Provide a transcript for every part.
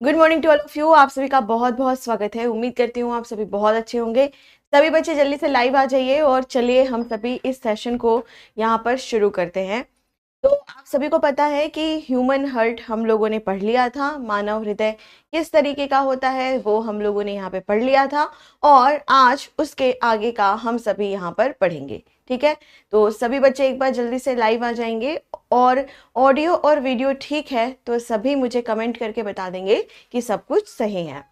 Good morning to all of you. आप सभी का बहुत बहुत स्वागत है। उम्मीद करती हूँ आप सभी बहुत अच्छे होंगे। सभी बच्चे जल्दी से लाइव आ जाइए और चलिए हम सभी इस सेशन को यहाँ पर शुरू करते हैं। तो आप सभी को पता है कि ह्यूमन हार्ट हम लोगों ने पढ़ लिया था, मानव हृदय किस तरीके का होता है वो हम लोगों ने यहाँ पे पढ़ लिया था और आज उसके आगे का हम सभी यहाँ पर पढ़ेंगे। ठीक है, तो सभी बच्चे एक बार जल्दी से लाइव आ जाएंगे और ऑडियो और वीडियो ठीक है तो सभी मुझे कमेंट करके बता देंगे कि सब कुछ सही है।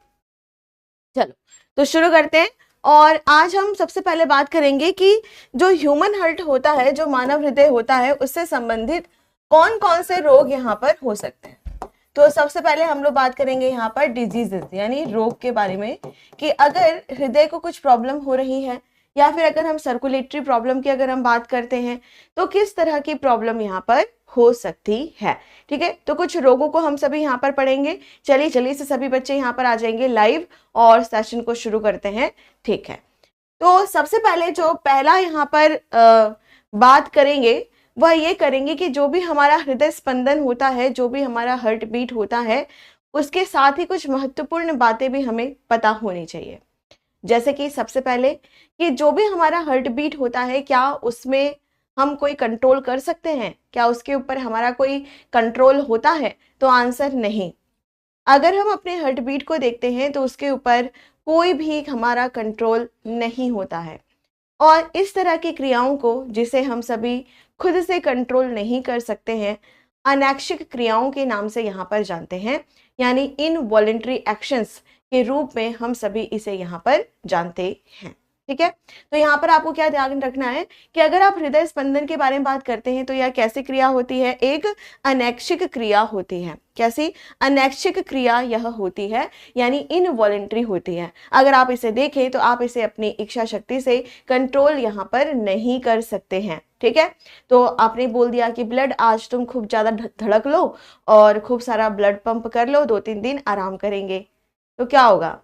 चलो तो शुरू करते हैं। और आज हम सबसे पहले बात करेंगे कि जो ह्यूमन हार्ट होता है, जो मानव हृदय होता है, उससे संबंधित कौन कौन से रोग यहाँ पर हो सकते हैं। तो सबसे पहले हम लोग बात करेंगे यहाँ पर डिजीजेस यानी रोग के बारे में कि अगर हृदय को कुछ प्रॉब्लम हो रही है या फिर अगर हम सर्कुलेटरी प्रॉब्लम की अगर हम बात करते हैं तो किस तरह की प्रॉब्लम यहाँ पर हो सकती है। ठीक है, तो कुछ रोगों को हम सभी यहाँ पर पढ़ेंगे। चलिए जल्दी से सभी बच्चे यहाँ पर आ जाएंगे लाइव और सेशन को शुरू करते हैं। ठीक है, तो सबसे पहले जो पहला यहाँ पर बात करेंगे वह ये करेंगे कि जो भी हमारा हृदय स्पंदन होता है, जो भी हमारा हार्ट बीट होता है, उसके साथ ही कुछ महत्वपूर्ण बातें भी हमें पता होनी चाहिए। जैसे कि सबसे पहले कि जो भी हमारा हार्ट बीट होता है क्या उसमें हम कोई कंट्रोल कर सकते हैं, क्या उसके ऊपर हमारा कोई कंट्रोल होता है? तो आंसर नहीं। अगर हम अपने हार्ट बीट को देखते हैं तो उसके ऊपर कोई भी हमारा कंट्रोल नहीं होता है और इस तरह की क्रियाओं को जिसे हम सभी खुद से कंट्रोल नहीं कर सकते हैं अनैच्छिक क्रियाओं के नाम से यहाँ पर जानते हैं, यानी इनवॉलेंटरी एक्शंस के रूप में हम सभी इसे यहाँ पर जानते हैं। ठीक है, तो यहाँ पर आपको क्या ध्यान रखना है कि अगर आप हृदय स्पंदन के बारे में बात करते हैं तो यह कैसी क्रिया होती है? एक अनैच्छिक क्रिया होती है। कैसी? अनैच्छिक क्रिया यह होती है, यानी इनवॉलेंटरी होती है। अगर आप इसे देखें तो आप इसे अपनी इच्छा शक्ति से कंट्रोल यहाँ पर नहीं कर सकते हैं। ठीक है, तो आपने बोल दिया कि ब्लड आज तुम खूब ज्यादा धड़क लो और खूब सारा ब्लड पंप कर लो, 2-3 दिन आराम करेंगे, तो क्या होगा?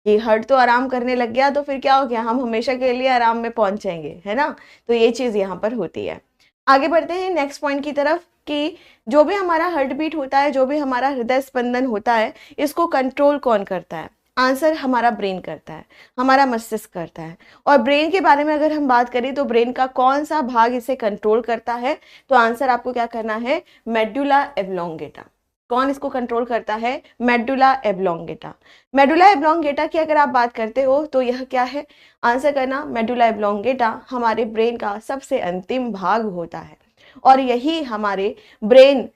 ये हार्ट तो आराम करने लग गया तो फिर क्या हो गया? हम हमेशा के लिए आराम में पहुंच जाएंगे, है ना? तो ये चीज यहाँ पर होती है। आगे बढ़ते हैं नेक्स्ट पॉइंट की तरफ कि जो भी हमारा हार्ट बीट होता है, जो भी हमारा हृदय स्पंदन होता है, इसको कंट्रोल कौन करता है? आंसर हमारा ब्रेन करता है, हमारा मस्तिष्क करता है। और ब्रेन के बारे में अगर हम बात करें तो ब्रेन का कौन सा भाग इसे कंट्रोल करता है? तो आंसर आपको क्या करना है? मेडुला एब्लोंगेटा। कौन इसको कंट्रोल करता है? मेडुला एब्लोंगेटा। मेडुला एब्लोंगेटा की अगर आप बात करते हो तो यह क्या है? आंसर करना, मेडुला एब्लोंगेटा हमारे ब्रेन का सबसे अंतिम भाग होता है और यही हमारे ब्रेन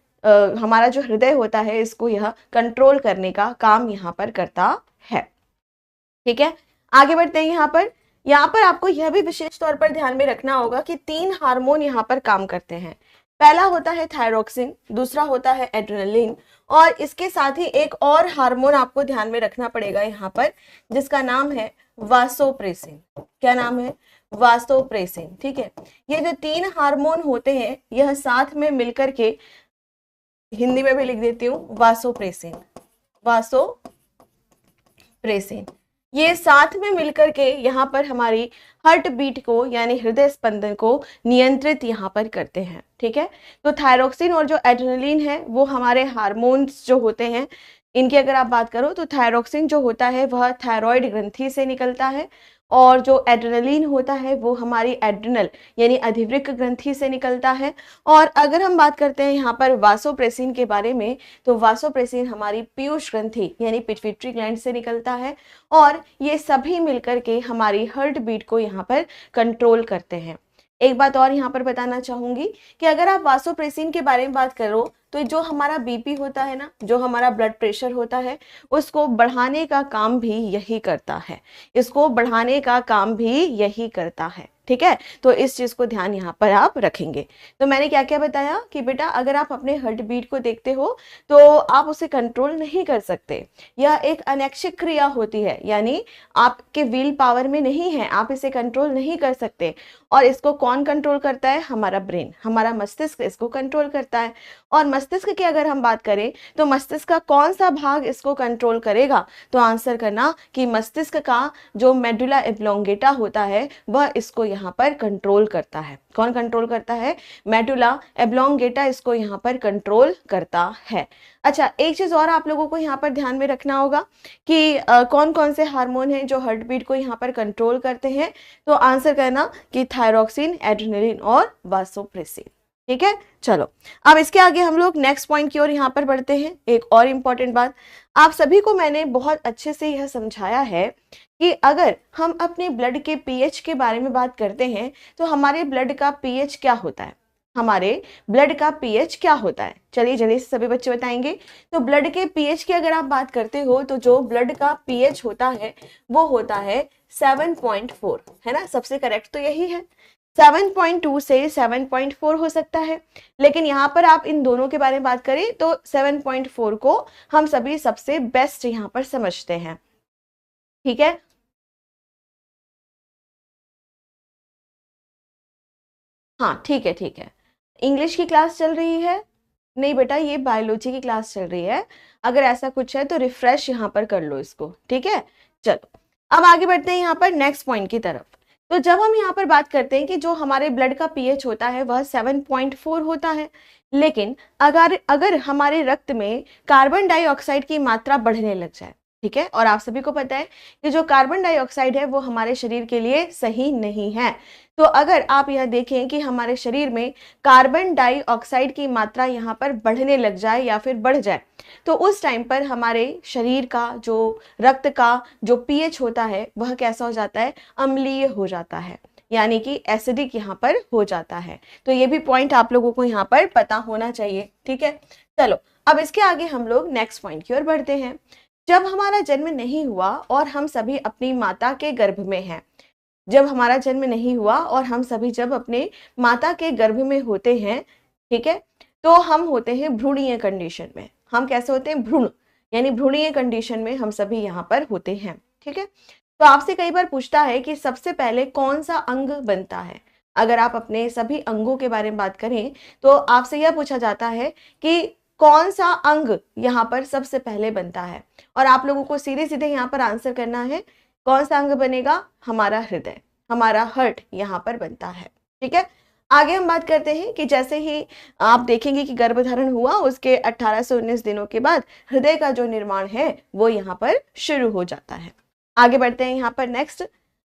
हमारा जो हृदय होता है इसको यह कंट्रोल करने का काम यहाँ पर करता है। ठीक है, आगे बढ़ते हैं। यहाँ पर आपको यह भी विशेष तौर पर ध्यान में रखना होगा कि 3 हार्मोन यहाँ पर काम करते हैं। पहला होता है थायरोक्सिन, दूसरा होता है एड्रेनलिन और इसके साथ ही एक और हार्मोन आपको ध्यान में रखना पड़ेगा यहाँ पर, जिसका नाम है वासोप्रेसिन। क्या नाम है? वासोप्रेसिन। ठीक है, ये जो 3 हार्मोन होते हैं यह साथ में मिलकर के, हिंदी में भी लिख देती हूँ, वासोप्रेसिन। वासोप्रेसिन ये साथ में मिलकर के यहाँ पर हमारी हार्ट बीट को यानी हृदय स्पंदन को नियंत्रित यहाँ पर करते हैं। ठीक है, तो थायरोक्सिन और जो एड्रेनलिन है वो हमारे हार्मोन्स जो होते हैं, इनकी अगर आप बात करो तो थायरोक्सिन जो होता है वह थायराइड ग्रंथि से निकलता है और जो एड्रेनलिन होता है वो हमारी एड्रिनल यानी अधिवृक्क ग्रंथि से निकलता है। और अगर हम बात करते हैं यहाँ पर वासोप्रेसिन के बारे में तो वासोप्रेसिन हमारी पीयूष ग्रंथि यानी पिट्यूटरी ग्लैंड से निकलता है और ये सभी मिलकर के हमारी हार्ट बीट को यहाँ पर कंट्रोल करते हैं। एक बात और यहाँ पर बताना चाहूंगी कि अगर आप वासोप्रेसिन के बारे में बात करो तो जो हमारा बीपी होता है ना, जो हमारा ब्लड प्रेशर होता है, उसको बढ़ाने का काम भी यही करता है। इसको बढ़ाने का काम भी यही करता है। ठीक है, तो इस चीज को ध्यान यहाँ पर आप रखेंगे। तो मैंने क्या क्या बताया कि बेटा अगर आप अपने हार्ट बीट को देखते हो तो आप उसे कंट्रोल नहीं कर सकते। यह एक अनैच्छिक क्रिया होती है, यानी आपके विल पावर में नहीं है, आप इसे कंट्रोल नहीं कर सकते। और इसको कौन कंट्रोल करता है? हमारा ब्रेन, हमारा मस्तिष्क इसको कंट्रोल करता है। और मस्तिष्क की अगर हम बात करें तो मस्तिष्क का कौन सा भाग इसको कंट्रोल करेगा? तो आंसर करना कि मस्तिष्क का जो मेडुला एब्लोंगेटा होता है वह इसको यहाँ पर कंट्रोल करता है। कौन कंट्रोल करता है? मेडुला एब्लोंगेटा इसको यहाँ पर कंट्रोल करता है। अच्छा, एक चीज और आप लोगों को यहाँ पर ध्यान में रखना होगा कि कौन कौन से हार्मोन हैं जो हार्ट बीट को यहाँ पर कंट्रोल करते हैं। तो आंसर करना कि थायरोक्सिन, एड्रेनलिन और वासोप्रेसिन। ठीक है, चलो अब इसके आगे हम लोग नेक्स्ट पॉइंट की ओर यहाँ पर बढ़ते हैं। एक और इम्पॉर्टेंट बात, आप सभी को मैंने बहुत अच्छे से यह समझाया है कि अगर हम अपने ब्लड के पीएच के बारे में बात करते हैं तो हमारे ब्लड का पीएच क्या होता है, हमारे ब्लड का पीएच क्या होता है। चलिए जल्दी से सभी बच्चे बताएंगे। तो ब्लड के पीएच की अगर आप बात करते हो तो जो ब्लड का पीएच होता है वो होता है 7.4, है ना, सबसे करेक्ट तो यही है। 7.2 से 7.4 हो सकता है, लेकिन यहाँ पर आप इन दोनों के बारे में बात करें तो 7.4 को हम सभी सबसे बेस्ट यहाँ पर समझते हैं। ठीक है, हाँ ठीक है ठीक है। इंग्लिश की क्लास चल रही है? नहीं बेटा, ये बायोलॉजी की क्लास चल रही है। अगर ऐसा कुछ है तो रिफ्रेश यहाँ पर कर लो इसको। ठीक है, चलो अब आगे बढ़ते हैं यहाँ पर नेक्स्ट पॉइंट की तरफ। तो जब हम यहाँ पर बात करते हैं कि जो हमारे ब्लड का पीएच होता है वह 7.4 होता है, लेकिन अगर हमारे रक्त में कार्बन डाइऑक्साइड की मात्रा बढ़ने लग जाए, ठीक है, और आप सभी को पता है कि जो कार्बन डाइऑक्साइड है वो हमारे शरीर के लिए सही नहीं है। तो अगर आप यह देखें कि हमारे शरीर में कार्बन डाइऑक्साइड की मात्रा यहाँ पर बढ़ने लग जाए या फिर बढ़ जाए, तो उस टाइम पर हमारे शरीर का जो रक्त का जो पीएच होता है वह कैसा हो जाता है? अम्लीय हो जाता है, यानी कि एसिडिक यहाँ पर हो जाता है। तो ये भी पॉइंट आप लोगों को यहाँ पर पता होना चाहिए। ठीक है, चलो अब इसके आगे हम लोग नेक्स्ट पॉइंट की ओर बढ़ते हैं। जब हमारा जन्म नहीं हुआ और हम सभी अपनी माता के गर्भ में हैं, जब हमारा जन्म नहीं हुआ और हम सभी जब अपने माता के गर्भ में होते हैं, ठीक है, तो हम होते हैं भ्रूणीय कंडीशन में। हम कैसे होते हैं? भ्रूण, यानी भ्रूणीय कंडीशन में हम सभी यहाँ पर होते हैं। ठीक है, तो आपसे कई बार पूछता है कि सबसे पहले कौन सा अंग बनता है। अगर आप अपने सभी अंगों के बारे में बात करें तो आपसे यह पूछा जाता है कि कौन सा अंग यहाँ पर सबसे पहले बनता है, और आप लोगों को सीधे सीधे यहाँ पर आंसर करना है कौन सा अंग बनेगा? हमारा हृदय, हमारा हार्ट यहाँ पर बनता है। ठीक है, आगे हम बात करते हैं कि जैसे ही आप देखेंगे कि गर्भधारण हुआ उसके 18 से 19 दिनों के बाद हृदय का जो निर्माण है वो यहाँ पर शुरू हो जाता है। आगे बढ़ते हैं यहाँ पर नेक्स्ट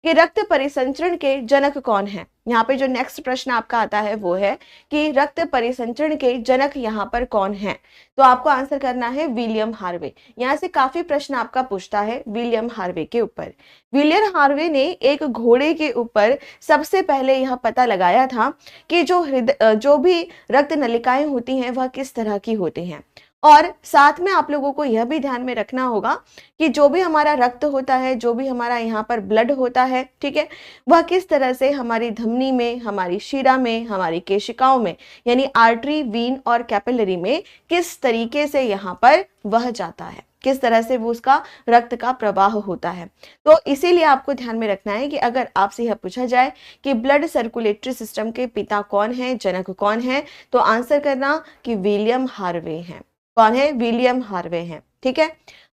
कि रक्त परिसंचरण के जनक कौन है। यहाँ पे जो नेक्स्ट प्रश्न आपका आता है वो है कि रक्त परिसंचरण के जनक यहाँ पर कौन है। तो आपको आंसर करना है विलियम हार्वे। यहाँ से काफी प्रश्न आपका पूछता है विलियम हार्वे के ऊपर। विलियम हार्वे ने एक घोड़े के ऊपर सबसे पहले यह पता लगाया था कि जो भी रक्त नलिकाएं होती हैं वह किस तरह की होती हैं, और साथ में आप लोगों को यह भी ध्यान में रखना होगा कि जो भी हमारा रक्त होता है, जो भी हमारा यहाँ पर ब्लड होता है, ठीक है, वह किस तरह से हमारी धमनी में, हमारी शिरा में, हमारी केशिकाओं में, यानी आर्टरी, वीन और कैपिलरी में किस तरीके से यहाँ पर बह जाता है, किस तरह से वो उसका रक्त का प्रवाह होता है। तो इसीलिए आपको ध्यान में रखना है कि अगर आपसे यह पूछा जाए कि ब्लड सर्कुलेटरी सिस्टम के पिता कौन है, जनक कौन है, तो आंसर करना कि विलियम हार्वे हैं। कौन है? विलियम हार्वे हैं। ठीक है,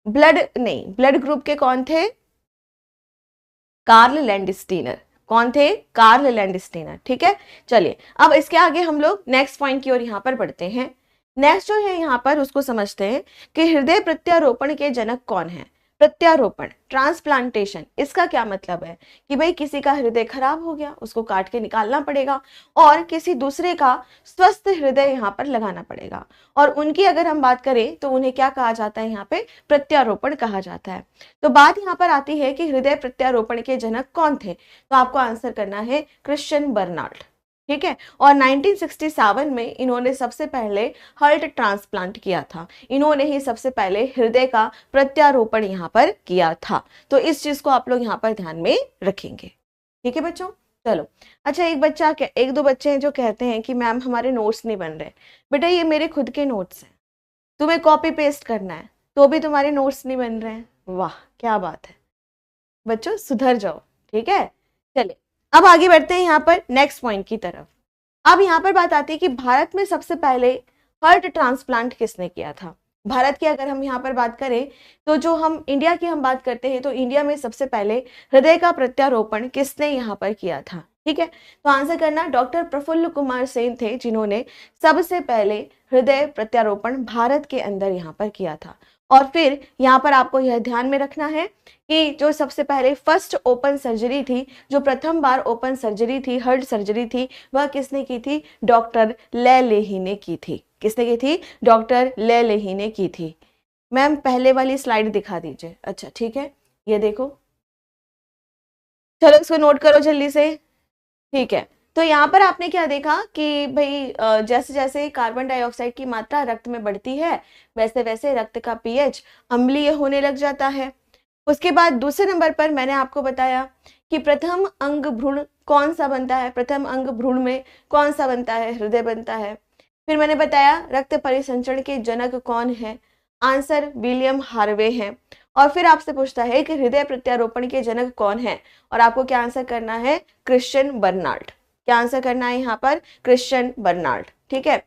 ब्लड ग्रुप के कौन थे? Karl Landsteiner. कौन थे? Karl Landsteiner. ठीक है, चलिए अब इसके आगे हम लोग नेक्स्ट पॉइंट की ओर यहाँ पर बढ़ते हैं। नेक्स्ट जो है यहाँ पर उसको समझते हैं कि हृदय प्रत्यारोपण के जनक कौन है। प्रत्यारोपण, ट्रांसप्लांटेशन, इसका क्या मतलब है कि भाई किसी का हृदय खराब हो गया, उसको काट के निकालना पड़ेगा और किसी दूसरे का स्वस्थ हृदय यहाँ पर लगाना पड़ेगा, और उनकी अगर हम बात करें तो उन्हें क्या कहा जाता है? यहाँ पे प्रत्यारोपण कहा जाता है। तो बात यहाँ पर आती है कि हृदय प्रत्यारोपण के जनक कौन थे, तो आपको आंसर करना है क्रिश्चियन बर्नार्ड। ठीक है, और 1967 में इन्होंने सबसे पहले हार्ट ट्रांसप्लांट किया था। इन्होंने ही सबसे पहले हृदय का प्रत्यारोपण यहाँ पर किया था। तो इस चीज को आप लोग यहाँ पर ध्यान में रखेंगे। ठीक है बच्चों, चलो अच्छा, एक दो बच्चे हैं जो कहते हैं कि मैम हमारे नोट्स नहीं बन रहे। बेटा ये मेरे खुद के नोट्स हैं, तुम्हें कॉपी पेस्ट करना है तो भी तुम्हारे नोट्स नहीं बन रहे हैं। वाह क्या बात है बच्चों, सुधर जाओ। ठीक है, चलिए अब आगे बढ़ते हैं यहाँ पर नेक्स्ट पॉइंट की तरफ। अब यहाँ पर बात आती है कि भारत में सबसे पहले हार्ट ट्रांसप्लांट किसने किया था। भारत की अगर हम यहाँ पर बात करें तो जो हम इंडिया की हम बात करते हैं तो इंडिया में सबसे पहले हृदय का प्रत्यारोपण किसने यहाँ पर किया था। ठीक है, तो आंसर करना डॉक्टर प्रफुल्ल कुमार सेन थे जिन्होंने सबसे पहले हृदय प्रत्यारोपण भारत के अंदर यहाँ पर किया था। और फिर यहाँ पर आपको यह ध्यान में रखना है कि जो सबसे पहले फर्स्ट ओपन सर्जरी थी, जो प्रथम बार ओपन सर्जरी थी, हार्ट सर्जरी थी, वह किसने की थी? डॉक्टर ले लेही ने की थी। किसने की थी? डॉक्टर ले लेही ने की थी। मैम पहले वाली स्लाइड दिखा दीजिए। अच्छा ठीक है, ये देखो, चलो इसको नोट करो जल्दी से। ठीक है, तो यहाँ पर आपने क्या देखा कि भाई जैसे जैसे कार्बन डाइऑक्साइड की मात्रा रक्त में बढ़ती है वैसे वैसे रक्त का पीएच अम्लीय होने लग जाता है। उसके बाद दूसरे नंबर पर मैंने आपको बताया कि प्रथम अंग भ्रूण कौन सा बनता है? प्रथम अंग भ्रूण में कौन सा बनता है? हृदय बनता है। फिर मैंने बताया रक्त परिसंचरण के जनक कौन है? आंसर विलियम हार्वे हैं। और फिर आपसे पूछता है कि हृदय प्रत्यारोपण के जनक कौन है, और आपको क्या आंसर करना है? Christian Bernard. क्या आंसर करना है यहाँ पर? Christiaan Barnard. ठीक है,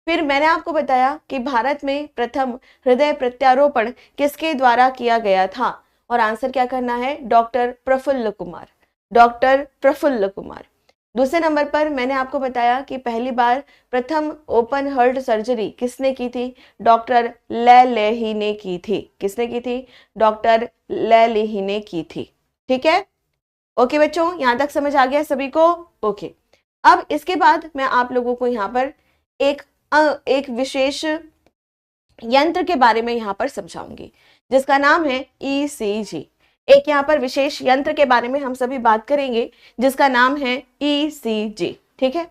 फिर मैंने आपको बताया कि भारत में प्रथम हृदय प्रत्यारोपण किसके द्वारा किया गया था, और आंसर क्या करना है? डॉक्टर प्रफुल्ल कुमार। डॉक्टर प्रफुल्ल कुमार। दूसरे नंबर पर मैंने आपको बताया कि पहली बार प्रथम ओपन हार्ट सर्जरी किसने की थी? डॉक्टर ले लेही ने की थी। किसने की थी? डॉक्टर ले लेही ने की थी। ठीक है, ओके बच्चों, यहां तक समझ आ गया सभी को? ओके, अब इसके बाद मैं आप लोगों को यहाँ पर एक विशेष यंत्र के बारे में यहाँ पर समझाऊंगी जिसका नाम है ECG। एक यहाँ पर विशेष यंत्र के बारे में हम सभी बात करेंगे जिसका नाम है ECG। ठीक है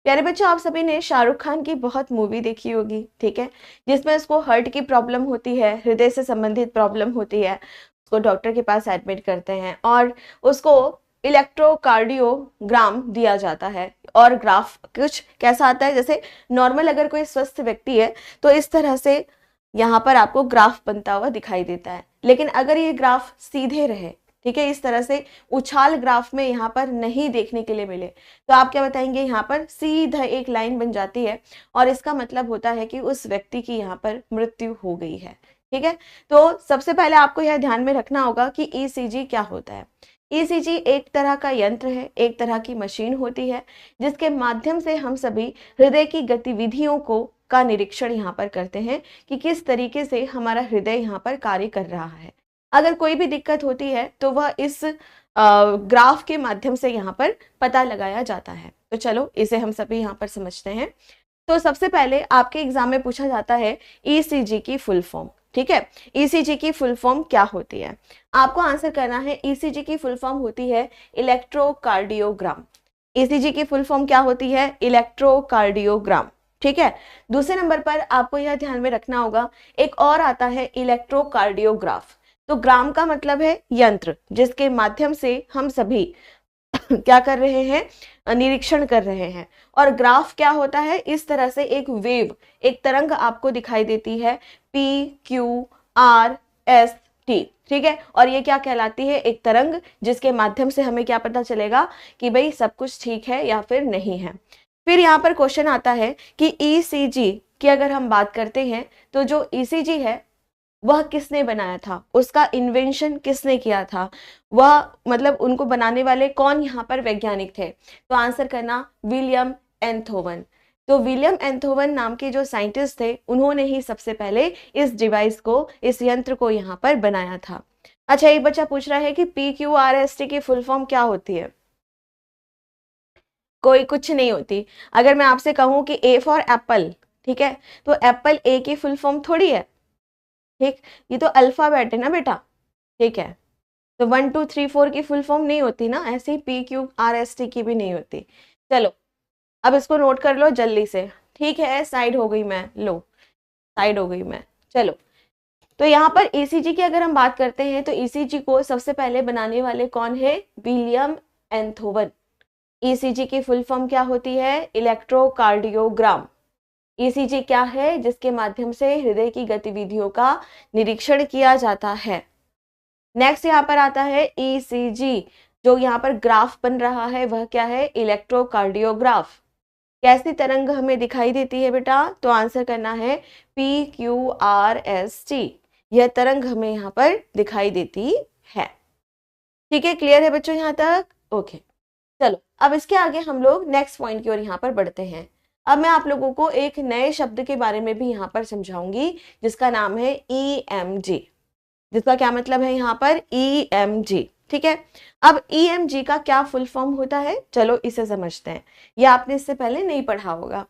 प्यारे बच्चों, आप सभी ने शाहरुख खान की बहुत मूवी देखी होगी, ठीक है, जिसमें उसको हार्ट की प्रॉब्लम होती है, हृदय से संबंधित प्रॉब्लम होती है, उसको डॉक्टर के पास एडमिट करते हैं और उसको इलेक्ट्रोकार्डियोग्राम दिया जाता है। और ग्राफ कुछ कैसा आता है, जैसे नॉर्मल अगर कोई स्वस्थ व्यक्ति है तो इस तरह से यहाँ पर आपको ग्राफ बनता हुआ दिखाई देता है, लेकिन अगर ये ग्राफ सीधे रहे, ठीक है, इस तरह से उछाल ग्राफ में यहाँ पर नहीं देखने के लिए मिले, तो आप क्या बताएंगे? यहाँ पर सीधा एक लाइन बन जाती है और इसका मतलब होता है कि उस व्यक्ति की यहाँ पर मृत्यु हो गई है। ठीक है, तो सबसे पहले आपको यह ध्यान में रखना होगा कि ECG क्या होता है। ECG एक तरह का यंत्र है, एक तरह की मशीन होती है जिसके माध्यम से हम सभी हृदय की गतिविधियों का निरीक्षण यहाँ पर करते हैं कि किस तरीके से हमारा हृदय यहाँ पर कार्य कर रहा है। अगर कोई भी दिक्कत होती है तो वह इस ग्राफ के माध्यम से यहाँ पर पता लगाया जाता है। तो चलो इसे हम सभी यहाँ पर समझते हैं। तो सबसे पहले आपके एग्जाम में पूछा जाता है ECG की फुल फॉर्म। ठीक है, ECG की फुल फॉर्म क्या होती है? आपको आंसर करना है ECG की फुल फॉर्म होती है इलेक्ट्रोकार्डियोग्राम। ECG की फुल फॉर्म क्या होती है? इलेक्ट्रोकार्डियोग्राम। ठीक है, दूसरे नंबर पर आपको यह ध्यान में रखना होगा, एक और आता है इलेक्ट्रोकार्डियोग्राफ। तो ग्राम का मतलब है यंत्र जिसके माध्यम से हम सभी क्या कर रहे हैं? निरीक्षण कर रहे हैं। और ग्राफ क्या होता है? इस तरह से एक वेव, एक तरंग आपको दिखाई देती है, PQRST। ठीक है, और ये क्या कहलाती है? एक तरंग जिसके माध्यम से हमें क्या पता चलेगा कि भाई सब कुछ ठीक है या फिर नहीं है। फिर यहाँ पर क्वेश्चन आता है कि ECG की अगर हम बात करते हैं तो जो ECG है वह किसने बनाया था, उसका इन्वेंशन किसने किया था, वह मतलब उनको बनाने वाले कौन यहाँ पर वैज्ञानिक थे? तो आंसर करना विलियम एंथोवन। तो विलियम एंथोवन नाम के जो साइंटिस्ट थे उन्होंने ही सबसे पहले इस डिवाइस को, इस यंत्र को यहाँ पर बनाया था। अच्छा, एक बच्चा पूछ रहा है कि PQRST की फुल फॉर्म क्या होती है? कोई कुछ नहीं होती। अगर मैं आपसे कहूं कि A फॉर एप्पल, ठीक है, तो एप्पल A की फुल फॉर्म थोड़ी है, ठीक, ये तो अल्फाबेट है ना बेटा। ठीक है, तो 1 2 3 4 की फुल फॉर्म नहीं होती ना, ऐसे ही PQRST की भी नहीं होती। चलो अब इसको नोट कर लो जल्दी से। ठीक है, साइड हो गई मैं, लो साइड हो गई मैं। चलो, तो यहाँ पर ECG की अगर हम बात करते हैं तो ECG को सबसे पहले बनाने वाले कौन है? विलियम एंथोवन। ECG की फुल फॉर्म क्या होती है? इलेक्ट्रोकार्डियोग्राम। ECG क्या है? जिसके माध्यम से हृदय की गतिविधियों का निरीक्षण किया जाता है। नेक्स्ट यहाँ पर आता है ECG, जो यहाँ पर ग्राफ बन रहा है वह क्या है? इलेक्ट्रोकार्डियोग्राफ। कैसी तरंग हमें दिखाई देती है बेटा? तो आंसर करना है PQRST। यह तरंग हमें यहाँ पर दिखाई देती है। ठीक है, क्लियर है बच्चों यहाँ तक? ओके, चलो अब इसके आगे हम लोग नेक्स्ट पॉइंट की ओर यहाँ पर बढ़ते हैं। अब मैं आप लोगों को एक नए शब्द के बारे में भी यहाँ पर समझाऊंगी जिसका नाम है EMG, जिसका क्या मतलब है यहाँ पर EMG। ठीक है, अब EMG का क्या फुल फॉर्म होता है, चलो इसे समझते हैं। ये आपने इससे पहले नहीं पढ़ा होगा।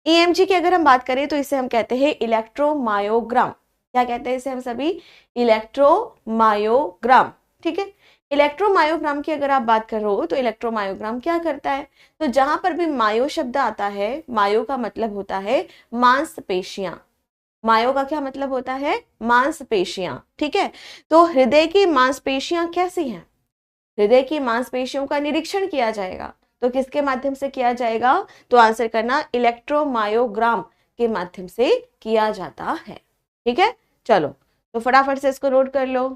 EMG की अगर हम बात करें तो इसे हम कहते हैं इलेक्ट्रोमायोग्राम। क्या कहते हैं इसे हम सभी? इलेक्ट्रोमायोग्राम। ठीक है, इलेक्ट्रोमायोग्राम की अगर आप बात करो तो इलेक्ट्रोमायोग्राम क्या करता है, तो जहां पर भी मायो शब्द आता है, मायो का मतलब होता है मांसपेशियां। मायो का क्या मतलब होता है? मांसपेशियां। ठीक है, तो हृदय की मांसपेशियां कैसी हैं? हृदय की मांसपेशियों का निरीक्षण किया जाएगा, तो किसके माध्यम से किया जाएगा? तो आंसर करना इलेक्ट्रोमायोग्राम के माध्यम से किया जाता है। ठीक है, चलो तो फटाफट से इसको नोट कर लो।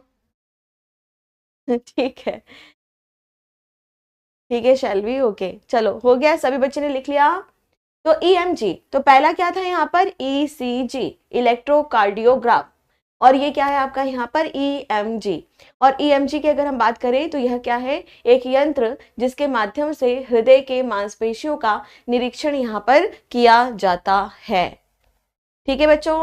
ठीक है, ठीक है शैलवी, ओके, चलो हो गया, सभी बच्चे ने लिख लिया। तो EMG, तो पहला क्या था यहाँ पर? ECG, इलेक्ट्रोकार्डियोग्राम, और ये क्या है आपका यहाँ पर? EMG। और EMG की अगर हम बात करें तो यह क्या है? एक यंत्र जिसके माध्यम से हृदय के मांसपेशियों का निरीक्षण यहाँ पर किया जाता है। ठीक है बच्चों,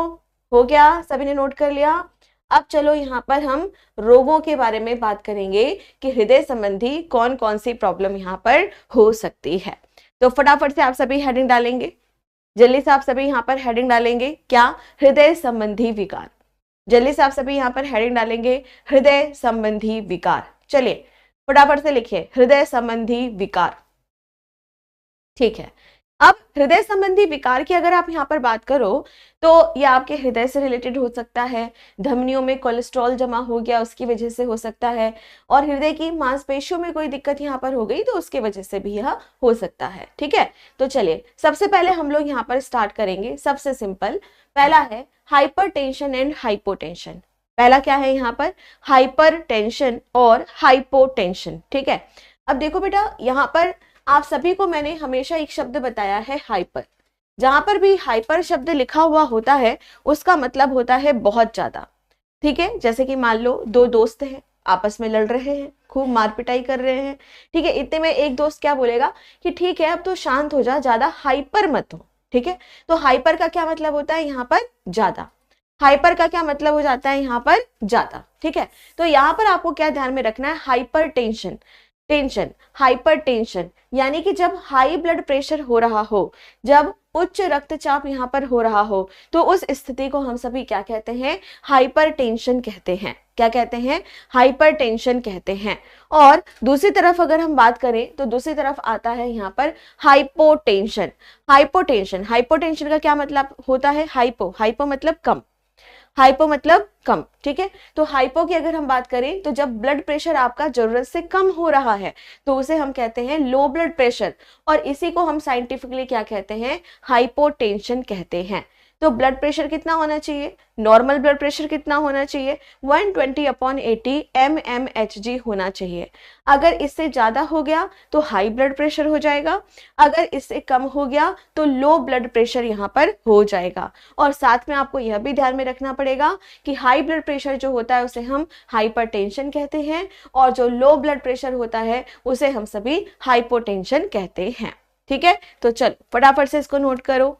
हो गया, सभी ने नोट कर लिया। अब चलो यहाँ पर हम रोगों के बारे में बात करेंगे कि हृदय संबंधी कौन कौन सी प्रॉब्लम यहाँ पर हो सकती है। तो फटाफट से आप सभी हेडिंग डालेंगे, जल्दी से आप सभी यहाँ पर हेडिंग डालेंगे, क्या? हृदय संबंधी विकार। जल्दी से आप सभी यहाँ पर हेडिंग डालेंगे, हृदय संबंधी विकार। चलिए फटाफट से लिखिए, हृदय संबंधी विकार। ठीक है, अब हृदय संबंधी विकार की अगर आप यहाँ पर बात करो तो यह आपके हृदय से रिलेटेड हो सकता है, धमनियों में कोलेस्ट्रॉल जमा हो गया उसकी वजह से हो सकता है, और हृदय की मांसपेशियों में कोई दिक्कत यहाँ पर हो गई तो उसकी वजह से भी यह हो सकता है। ठीक है, तो चलिए सबसे पहले हम लोग यहाँ पर स्टार्ट करेंगे, सबसे सिंपल पहला है हाइपरटेंशन एंड हाइपोटेंशन। पहला क्या है यहाँ पर? हाइपरटेंशन और हाइपोटेंशन। ठीक है, अब देखो बेटा, यहाँ पर आप सभी को मैंने हमेशा एक शब्द बताया है, हाइपर। जहां पर भी हाइपर शब्द लिखा हुआ होता है उसका मतलब होता है बहुत ज्यादा। ठीक है, जैसे कि मान लो दो दोस्त हैं, आपस में लड़ रहे हैं, खूब मार पिटाई कर रहे हैं। ठीक है, इतने में एक दोस्त क्या बोलेगा कि ठीक है अब तो शांत हो जा, ज्यादा हाइपर मत हो। ठीक है, तो हाइपर का क्या मतलब होता है यहाँ पर? ज्यादा। हाइपर का क्या मतलब हो जाता है यहाँ पर? ज्यादा। ठीक है, तो यहाँ पर आपको क्या ध्यान में रखना है? Hyper tension, tension, hyper tension, यानी कि जब हाई ब्लड प्रेशर हो रहा हो, जब उच्च रक्तचाप यहाँ पर हो रहा हो, तो उस स्थिति को हम सभी क्या कहते हैं? हाइपर टेंशन कहते हैं। क्या कहते हैं? हाइपर टेंशन कहते हैं। और दूसरी तरफ अगर हम बात करें तो दूसरी तरफ आता है यहाँ पर हाइपोटेंशन। हाइपोटेंशन, हाइपोटेंशन का क्या मतलब होता है? हाइपो, हाइपो मतलब कम, हाइपो मतलब कम। ठीक है, तो हाइपो की अगर हम बात करें तो जब ब्लड प्रेशर आपका जरूरत से कम हो रहा है तो उसे हम कहते हैं लो ब्लड प्रेशर, और इसी को हम साइंटिफिकली क्या कहते हैं? हाइपोटेंशन कहते हैं। तो ब्लड प्रेशर कितना होना चाहिए? नॉर्मल ब्लड प्रेशर कितना होना चाहिए? 120/80 mmHg होना चाहिए। अगर इससे ज्यादा हो गया तो हाई ब्लड प्रेशर हो जाएगा, अगर इससे कम हो गया तो लो ब्लड प्रेशर यहाँ पर हो जाएगा। और साथ में आपको यह भी ध्यान में रखना पड़ेगा कि हाई ब्लड प्रेशर जो होता है उसे हम हाइपरटेंशन कहते हैं, और जो लो ब्लड प्रेशर होता है उसे हम सभी हाइपोटेंशन कहते हैं। ठीक है, तो चल फटाफट से इसको नोट करो।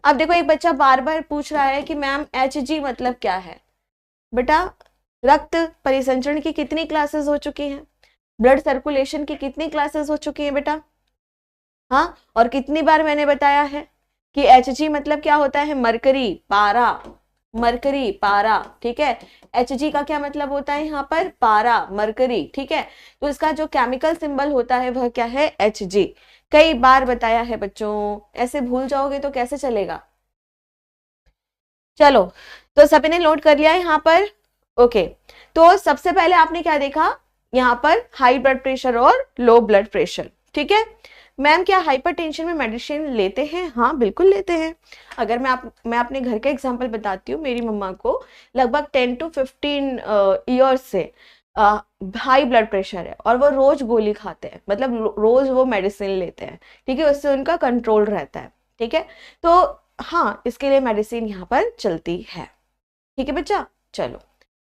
अब देखो, एक बच्चा बार बार पूछ रहा है कि मैम HG मतलब क्या है? बेटा, रक्त परिसंचरण की कितनी क्लासेस हो चुकी हैं? ब्लड सर्कुलेशन की कितनी क्लासेस हो चुकी हैं बेटा? हाँ, और कितनी बार मैंने बताया है कि HG मतलब क्या होता है? मरकरी, पारा, मरकरी, पारा। ठीक है, HG का क्या मतलब होता है यहाँ पर? पारा, मरकरी। ठीक है, तो इसका जो केमिकल सिंबल होता है वह क्या है? HG। कई बार बताया है बच्चों, ऐसे भूल जाओगे तो कैसे चलेगा? चलो, तो सभी ने नोट कर लिया यहाँ पर? ओके, तो सबसे पहले आपने क्या देखा यहाँ पर? हाई ब्लड प्रेशर और लो ब्लड प्रेशर। ठीक है, मैम क्या हाइपरटेंशन में मेडिसिन लेते हैं? हाँ बिल्कुल लेते हैं। अगर मैं अपने घर का एग्जांपल बताती हूँ, मेरी मम्मा को लगभग 10 to 15 ईयर्स से हाई ब्लड प्रेशर है और वो रोज गोली खाते हैं, मतलब रोज वो मेडिसिन लेते हैं। ठीक है, उससे उनका कंट्रोल रहता है। ठीक है, तो हाँ, इसके लिए मेडिसिन यहाँ पर चलती है। ठीक है बच्चा, चलो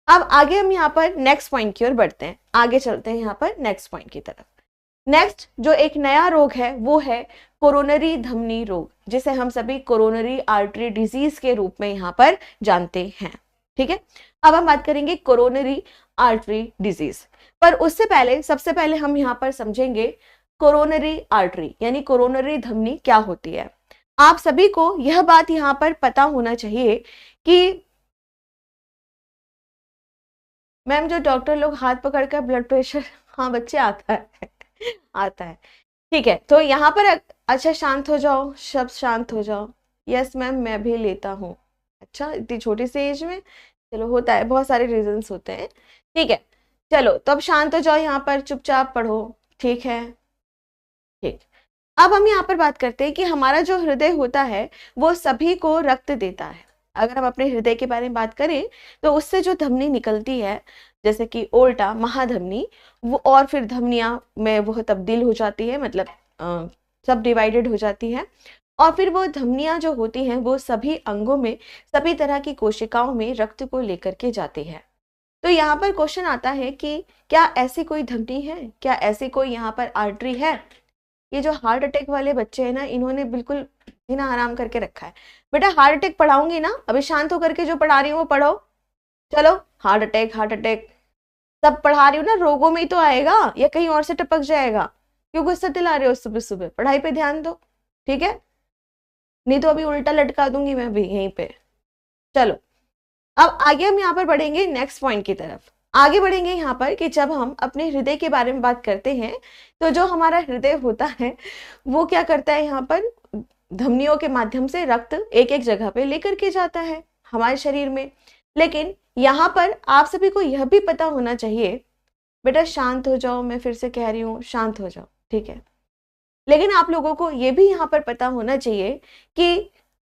अब आगे हम यहाँ पर नेक्स्ट पॉइंट की ओर बढ़ते हैं, आगे चलते हैं यहाँ पर नेक्स्ट पॉइंट की तरफ। नेक्स्ट जो एक नया रोग है वो है कोरोनरी धमनी रोग, जिसे हम सभी कोरोनरी आर्टरी डिजीज के रूप में यहाँ पर जानते हैं। ठीक है, अब हम बात करेंगे कोरोनरी आर्टरी डिजीज, पर उससे पहले सबसे पहले हम यहाँ पर समझेंगे कोरोनरी आर्टरी यानी कोरोनरी धमनी क्या होती है। आप सभी को यह बात यहाँ पर पता होना चाहिए कि मैम जो डॉक्टर लोग हाथ पकड़कर ब्लड प्रेशर, हाँ बच्चे आता है आता है। ठीक है, तो यहाँ पर अच्छा शांत हो जाओ, सब शांत हो जाओ। यस मैम मैं भी लेता हूँ। अच्छा इतनी छोटी सी एज में, चलो होता है, बहुत सारे रीजंस होते हैं। ठीक है, चलो तो अब शांत हो जाओ, यहाँ पर चुपचाप पढ़ो। ठीक है, ठीक। अब हम यहाँ पर बात करते हैं कि हमारा जो हृदय होता है वो सभी को रक्त देता है। अगर हम अपने हृदय के बारे में बात करें तो उससे जो धमनी निकलती है, जैसे कि ओल्टा महाधमनी, वो और फिर धमनियां में वो तब्दील हो जाती है, मतलब सब डिवाइडेड हो जाती है, और फिर वो धमनियां जो होती हैं वो सभी अंगों में, सभी तरह की कोशिकाओं में रक्त को लेकर के जाती है। तो यहाँ पर क्वेश्चन आता है कि क्या ऐसी कोई धमनी है, क्या ऐसी कोई यहाँ पर आर्टरी है। ये जो हार्ट अटैक वाले बच्चे हैं ना, इन्होंने बिल्कुल जीना आराम करके रखा है। बेटा हार्ट अटैक पढ़ाऊंगी ना, अभी शांत होकर के जो पढ़ा रही हूँ वो पढ़ो। चलो हार्ट अटैक सब पढ़ा रही हूँ ना, रोगों में ही तो आएगा या कहीं और से टपक जाएगा। क्यों गुस्सा दिला रहे हो सुबह सुबह, पढ़ाई पे ध्यान दो। ठीक है, नहीं तो अभी उल्टा लटका दूंगी मैं भी यहीं पे। चलो अब आगे हम यहाँ पर बढ़ेंगे नेक्स्ट पॉइंट की तरफ। आगे बढ़ेंगे यहाँ पर कि जब हम अपने हृदय के बारे में बात करते हैं तो जो हमारा हृदय होता है वो क्या करता है, यहाँ पर धमनियों के माध्यम से रक्त एक एक जगह पे लेकर के जाता है हमारे शरीर में। लेकिन यहाँ पर आप सभी को यह भी पता होना चाहिए, बेटा शांत हो जाओ, मैं फिर से कह रही हूँ शांत हो जाओ। ठीक है, लेकिन आप लोगों को यह भी यहाँ पर पता होना चाहिए कि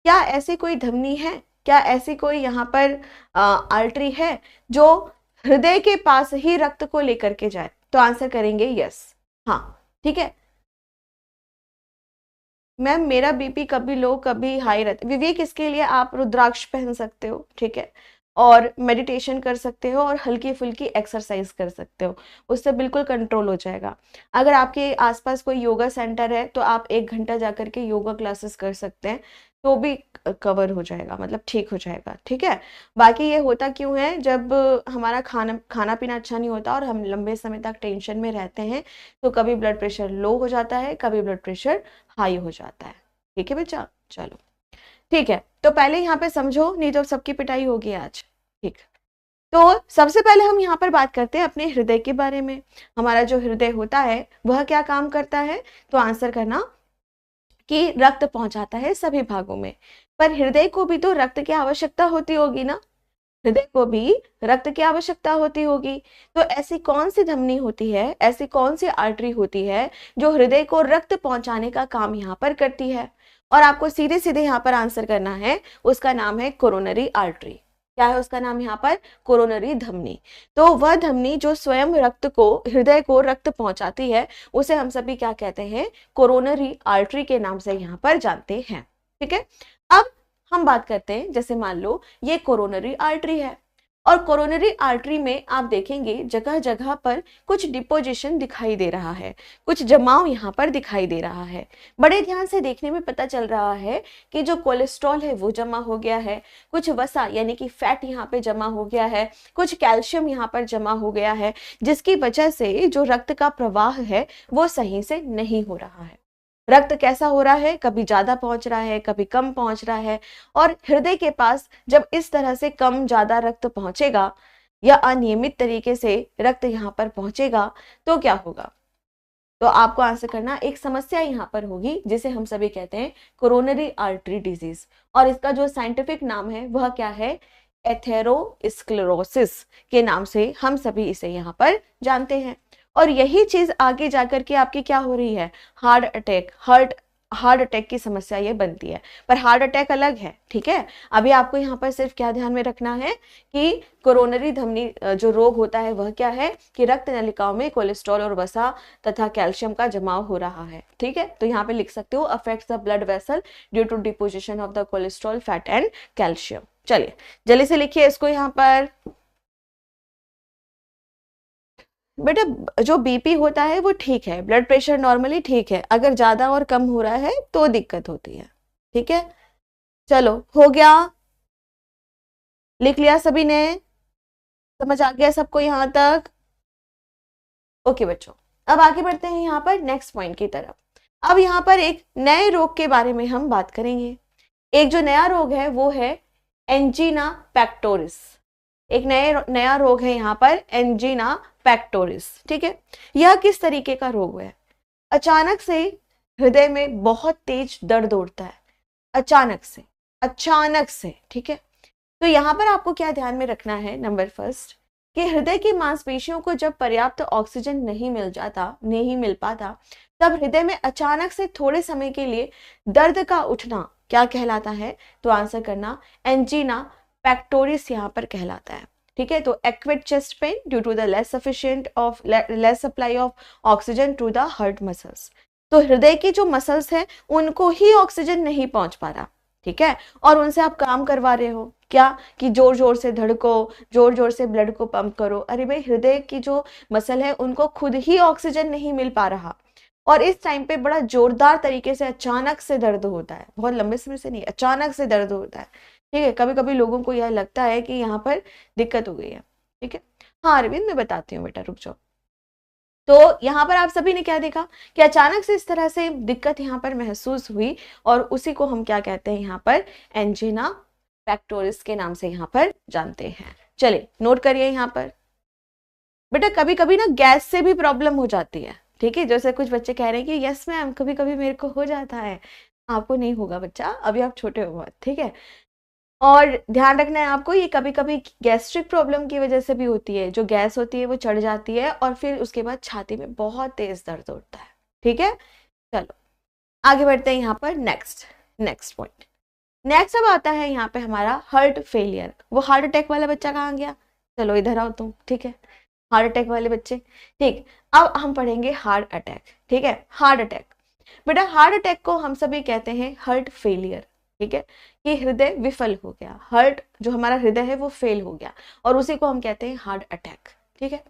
क्या ऐसी कोई धमनी है, क्या ऐसी कोई यहाँ पर आर्टरी है जो हृदय के पास ही रक्त को लेकर के जाए। तो आंसर करेंगे यस, हाँ। ठीक है मैम मेरा बीपी कभी लो कभी हाई रहता है। विवेक इसके लिए आप रुद्राक्ष पहन सकते हो, ठीक है, और मेडिटेशन कर सकते हो और हल्की फुल्की एक्सरसाइज कर सकते हो, उससे बिल्कुल कंट्रोल हो जाएगा। अगर आपके आसपास कोई योगा सेंटर है तो आप 1 घंटा जा करके योगा क्लासेस कर सकते हैं, तो भी कवर हो जाएगा, मतलब ठीक हो जाएगा। ठीक है, बाकी ये होता क्यों है, जब हमारा खाना पीना अच्छा नहीं होता और हम लंबे समय तक टेंशन में रहते हैं तो कभी ब्लड प्रेशर लो हो जाता है, कभी ब्लड प्रेशर हाई हो जाता है। ठीक है बच्चा, चलो ठीक है, तो पहले यहाँ पे समझो, नहीं तो सबकी पिटाई होगी आज। ठीक, तो सबसे पहले हम यहाँ पर बात करते हैं अपने हृदय के बारे में। हमारा जो हृदय होता है वह क्या काम करता है, तो आंसर करना कि रक्त पहुंचाता है सभी भागों में। पर हृदय को भी तो रक्त की आवश्यकता होती होगी ना, हृदय को भी रक्त की आवश्यकता होती होगी। तो ऐसी कौन सी धमनी होती है, ऐसी कौन सी आर्टरी होती है जो हृदय को रक्त पहुंचाने का काम यहाँ पर करती है, और आपको सीधे सीधे यहाँ पर आंसर करना है, उसका नाम है कोरोनरी आर्टरी। क्या है उसका नाम यहाँ पर, कोरोनरी धमनी। तो वह धमनी जो स्वयं रक्त को, हृदय को रक्त पहुंचाती है, उसे हम सभी क्या कहते हैं, कोरोनरी आर्टरी के नाम से यहाँ पर जानते हैं। ठीक है, अब हम बात करते हैं, जैसे मान लो ये कोरोनरी आर्टरी है, और कोरोनरी आर्टरी में आप देखेंगे जगह जगह पर कुछ डिपोजिशन दिखाई दे रहा है, कुछ जमाव यहाँ पर दिखाई दे रहा है। बड़े ध्यान से देखने में पता चल रहा है कि जो कोलेस्ट्रॉल है वो जमा हो गया है, कुछ वसा यानी कि फैट यहाँ पे जमा हो गया है, कुछ कैल्शियम यहाँ पर जमा हो गया है, जिसकी वजह से जो रक्त का प्रवाह है वो सही से नहीं हो रहा है। रक्त कैसा हो रहा है, कभी ज्यादा पहुंच रहा है, कभी कम पहुंच रहा है। और हृदय के पास जब इस तरह से कम ज्यादा रक्त पहुंचेगा या अनियमित तरीके से रक्त यहाँ पर पहुंचेगा तो क्या होगा, तो आपको आंसर करना, एक समस्या यहाँ पर होगी जिसे हम सभी कहते हैं कोरोनरी आर्टरी डिजीज, और इसका जो साइंटिफिक नाम है वह क्या है, एथेरोस्क्लेरोसिस के नाम से हम सभी इसे यहाँ पर जानते हैं। और यही चीज आगे जाकर के आपकी क्या हो रही है, हार्ट अटैक की समस्या ये बनती है। पर हार्ट अटैक अलग है, ठीक है। अभी आपको यहाँ पर सिर्फ क्या ध्यान में रखना है कि कोरोनरी धमनी जो रोग होता है वह क्या है, कि रक्त नलिकाओं में कोलेस्ट्रॉल और वसा तथा कैल्शियम का जमाव हो रहा है। ठीक है, तो यहाँ पे लिख सकते हो, affects the blood vessel due to deposition of the cholesterol, fat and calcium. चलिए जल्दी से लिखिए इसको यहाँ पर। बेटा जो बीपी होता है वो ठीक है, ब्लड प्रेशर नॉर्मली ठीक है, अगर ज्यादा और कम हो रहा है तो दिक्कत होती है। ठीक है, चलो हो गया, लिख लिया सभी ने, समझ आ गया सबको यहाँ तक? ओके बच्चों, अब आगे बढ़ते हैं यहाँ पर नेक्स्ट पॉइंट की तरफ। अब यहाँ पर एक नए रोग के बारे में हम बात करेंगे। एक जो नया रोग है वो है एंजीना पेक्टोरिस। एक नया रोग है यहाँ पर एंजीना पेक्टोरिस। ठीक है, यह किस तरीके का रोग है? अचानक से हृदय में बहुत तेज दर्द उठता है, अचानक से। ठीक है, तो यहाँ पर आपको क्या ध्यान में रखना है, नंबर फर्स्ट, कि हृदय की मांसपेशियों को जब पर्याप्त ऑक्सीजन नहीं मिल पाता, तब हृदय में अचानक से थोड़े समय के लिए दर्द का उठना क्या कहलाता है? तो आंसर करना एंजीना पेक्टोरिस यहाँ पर कहलाता है। ठीक है, तो acute chest pain due to the less supply of oxygen to the heart muscles. तो हृदय की जो मसल्स हैं उनको ही ऑक्सीजन नहीं पहुंच पा रहा। ठीक है, और उनसे आप काम करवा रहे हो क्या कि जोर जोर से धड़को, जोर जोर से ब्लड को पंप करो। अरे भाई, हृदय की जो मसल है उनको खुद ही ऑक्सीजन नहीं मिल पा रहा, और इस टाइम पे बड़ा जोरदार तरीके से अचानक से दर्द होता है, बहुत लंबे समय से नहीं, अचानक से दर्द होता है। ठीक है, कभी कभी लोगों को यह लगता है कि यहाँ पर दिक्कत हो गई है। ठीक है, हाँ अरविंद मैं बताती हूँ बेटा, रुक जाओ। तो यहाँ पर आप सभी ने क्या देखा कि अचानक से इस तरह से दिक्कत यहाँ पर महसूस हुई, और उसी को हम क्या कहते हैं यहाँ पर? एंजीना पेक्टोरिस के नाम से यहाँ पर जानते हैं। चलिए नोट करिए यहाँ पर। बेटा कभी कभी ना गैस से भी प्रॉब्लम हो जाती है। ठीक है, जैसे कुछ बच्चे कह रहे हैं कि यस मैम कभी कभी मेरे को हो जाता है, आपको नहीं होगा बच्चा, अभी आप छोटे हो बहुत। ठीक है, और ध्यान रखना है आपको, ये कभी कभी गैस्ट्रिक प्रॉब्लम की वजह से भी होती है, जो गैस होती है वो चढ़ जाती है और फिर उसके बाद छाती में बहुत तेज दर्द होता है। ठीक है, चलो आगे बढ़ते हैं यहाँ पर नेक्स्ट पॉइंट। नेक्स्ट अब आता है यहाँ पे हमारा हार्ट फेलियर। वो हार्ट अटैक वाला बच्चा कहाँ गया? चलो इधर आओ तुम। ठीक है, हार्ट अटैक वाले बच्चे। ठीक, अब हम पढ़ेंगे हार्ट अटैक। ठीक है, हार्ट अटैक, बेटा हार्ट अटैक को हम सभी कहते हैं हार्ट फेलियर। ठीक है, कि हृदय विफल हो गया, हार्ट जो हमारा हृदय है वो फेल हो गया, और उसी को हम कहते हैं हार्ट अटैक। ठीक है,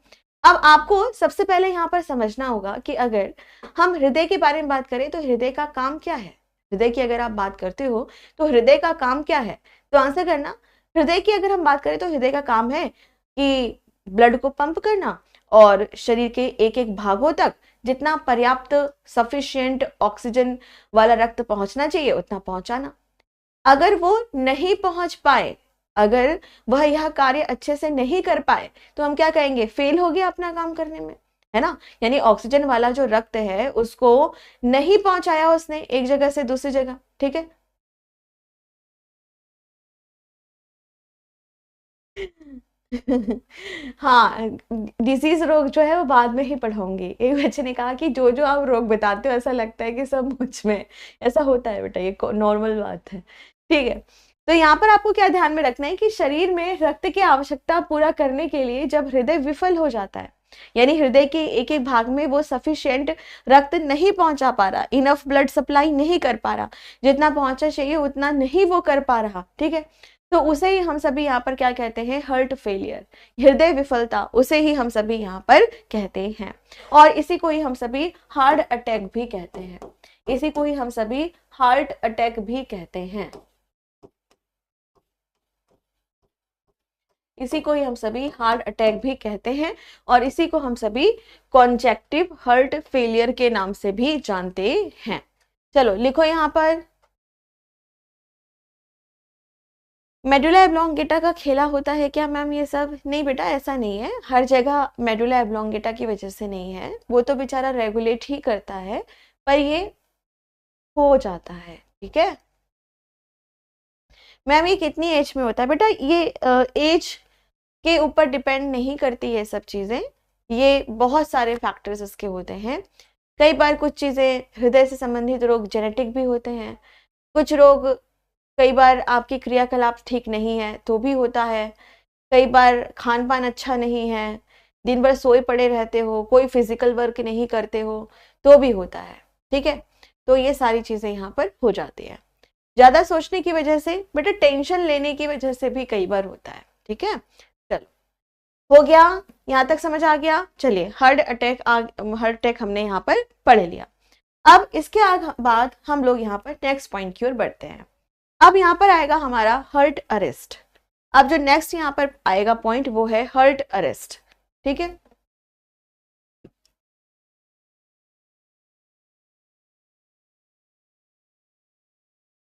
अब आपको सबसे पहले यहाँ पर समझना होगा कि अगर हम हृदय के बारे में बात करें तो हृदय का काम क्या है? हृदय की अगर आप बात करते हो तो हृदय का काम क्या है? तो आंसर करना, हृदय की अगर हम बात करें तो हृदय का काम है कि ब्लड को पंप करना और शरीर के एक एक भागों तक जितना पर्याप्त सफिशिएंट ऑक्सीजन वाला रक्त पहुंचना चाहिए उतना पहुंचाना। अगर वो नहीं पहुंच पाए, अगर वह यह कार्य अच्छे से नहीं कर पाए, तो हम क्या कहेंगे? फेल हो गया अपना काम करने में, है ना? यानी ऑक्सीजन वाला जो रक्त है उसको नहीं पहुंचाया उसने एक जगह से दूसरी जगह। ठीक है, हाँ, डिजीज रोग जो है वो बाद में ही पढ़ाऊंगी। एक बच्चे ने कहा कि जो जो आप रोग बताते हो ऐसा लगता है कि सब मुझ में। ऐसा होता है बेटा, ये नॉर्मल बात है। ठीक है, तो यहाँ पर आपको क्या ध्यान में रखना है कि शरीर में रक्त की आवश्यकता पूरा करने के लिए जब हृदय विफल हो जाता है, यानी हृदय के एक एक भाग में वो सफिशिएंट रक्त नहीं पहुंचा पा रहा, इनफ ब्लड सप्लाई नहीं कर पा रहा, जितना पहुंचा चाहिए उतना नहीं वो कर पा रहा। ठीक है, तो उसे ही हम सभी यहाँ पर क्या कहते हैं? हार्ट फेलियर, हृदय विफलता, उसे ही हम सभी यहाँ पर कहते हैं। और इसी को ही हम सभी हार्ट अटैक भी कहते हैं, इसी को ही हम सभी हार्ट अटैक भी कहते हैं, इसी को ही हम सभी हार्ट अटैक भी कहते हैं, और इसी को हम सभी कॉन्जेक्टिव हार्ट फेलियर के नाम से भी जानते हैं। चलो लिखो यहाँ पर, मेडुला एब्लोंगेटा का खेला होता है क्या मैम ये सब? नहीं बेटा, ऐसा नहीं है, हर जगह मेडुला एब्लोंगेटा की वजह से नहीं है, वो तो बेचारा रेगुलेट ही करता है, पर ये हो जाता है। ठीक है मैम, ये कितनी एज में होता है? बेटा ये एज के ऊपर डिपेंड नहीं करती ये सब चीज़ें, ये बहुत सारे फैक्टर्स इसके होते हैं। कई बार कुछ चीज़ें, हृदय से संबंधित रोग जेनेटिक भी होते हैं, कुछ रोग कई बार आपकी क्रियाकलाप ठीक नहीं है तो भी होता है, कई बार खान पान अच्छा नहीं है, दिन भर सोए पड़े रहते हो, कोई फिजिकल वर्क नहीं करते हो तो भी होता है। ठीक है, तो ये सारी चीज़ें यहाँ पर हो जाती है। ज़्यादा सोचने की वजह से, बेटा टेंशन लेने की वजह से भी कई बार होता है। ठीक है, चलो हो गया, यहाँ तक समझ आ गया। चलिए हार्ट अटैक हमने यहाँ पर पढ़ लिया। अब इसके बाद हम लोग यहाँ पर नेक्स्ट पॉइंट की ओर बढ़ते हैं। अब यहाँ पर आएगा हमारा हार्ट अरेस्ट। अब जो नेक्स्ट यहाँ पर आएगा पॉइंट वो है हार्ट अरेस्ट। ठीक है,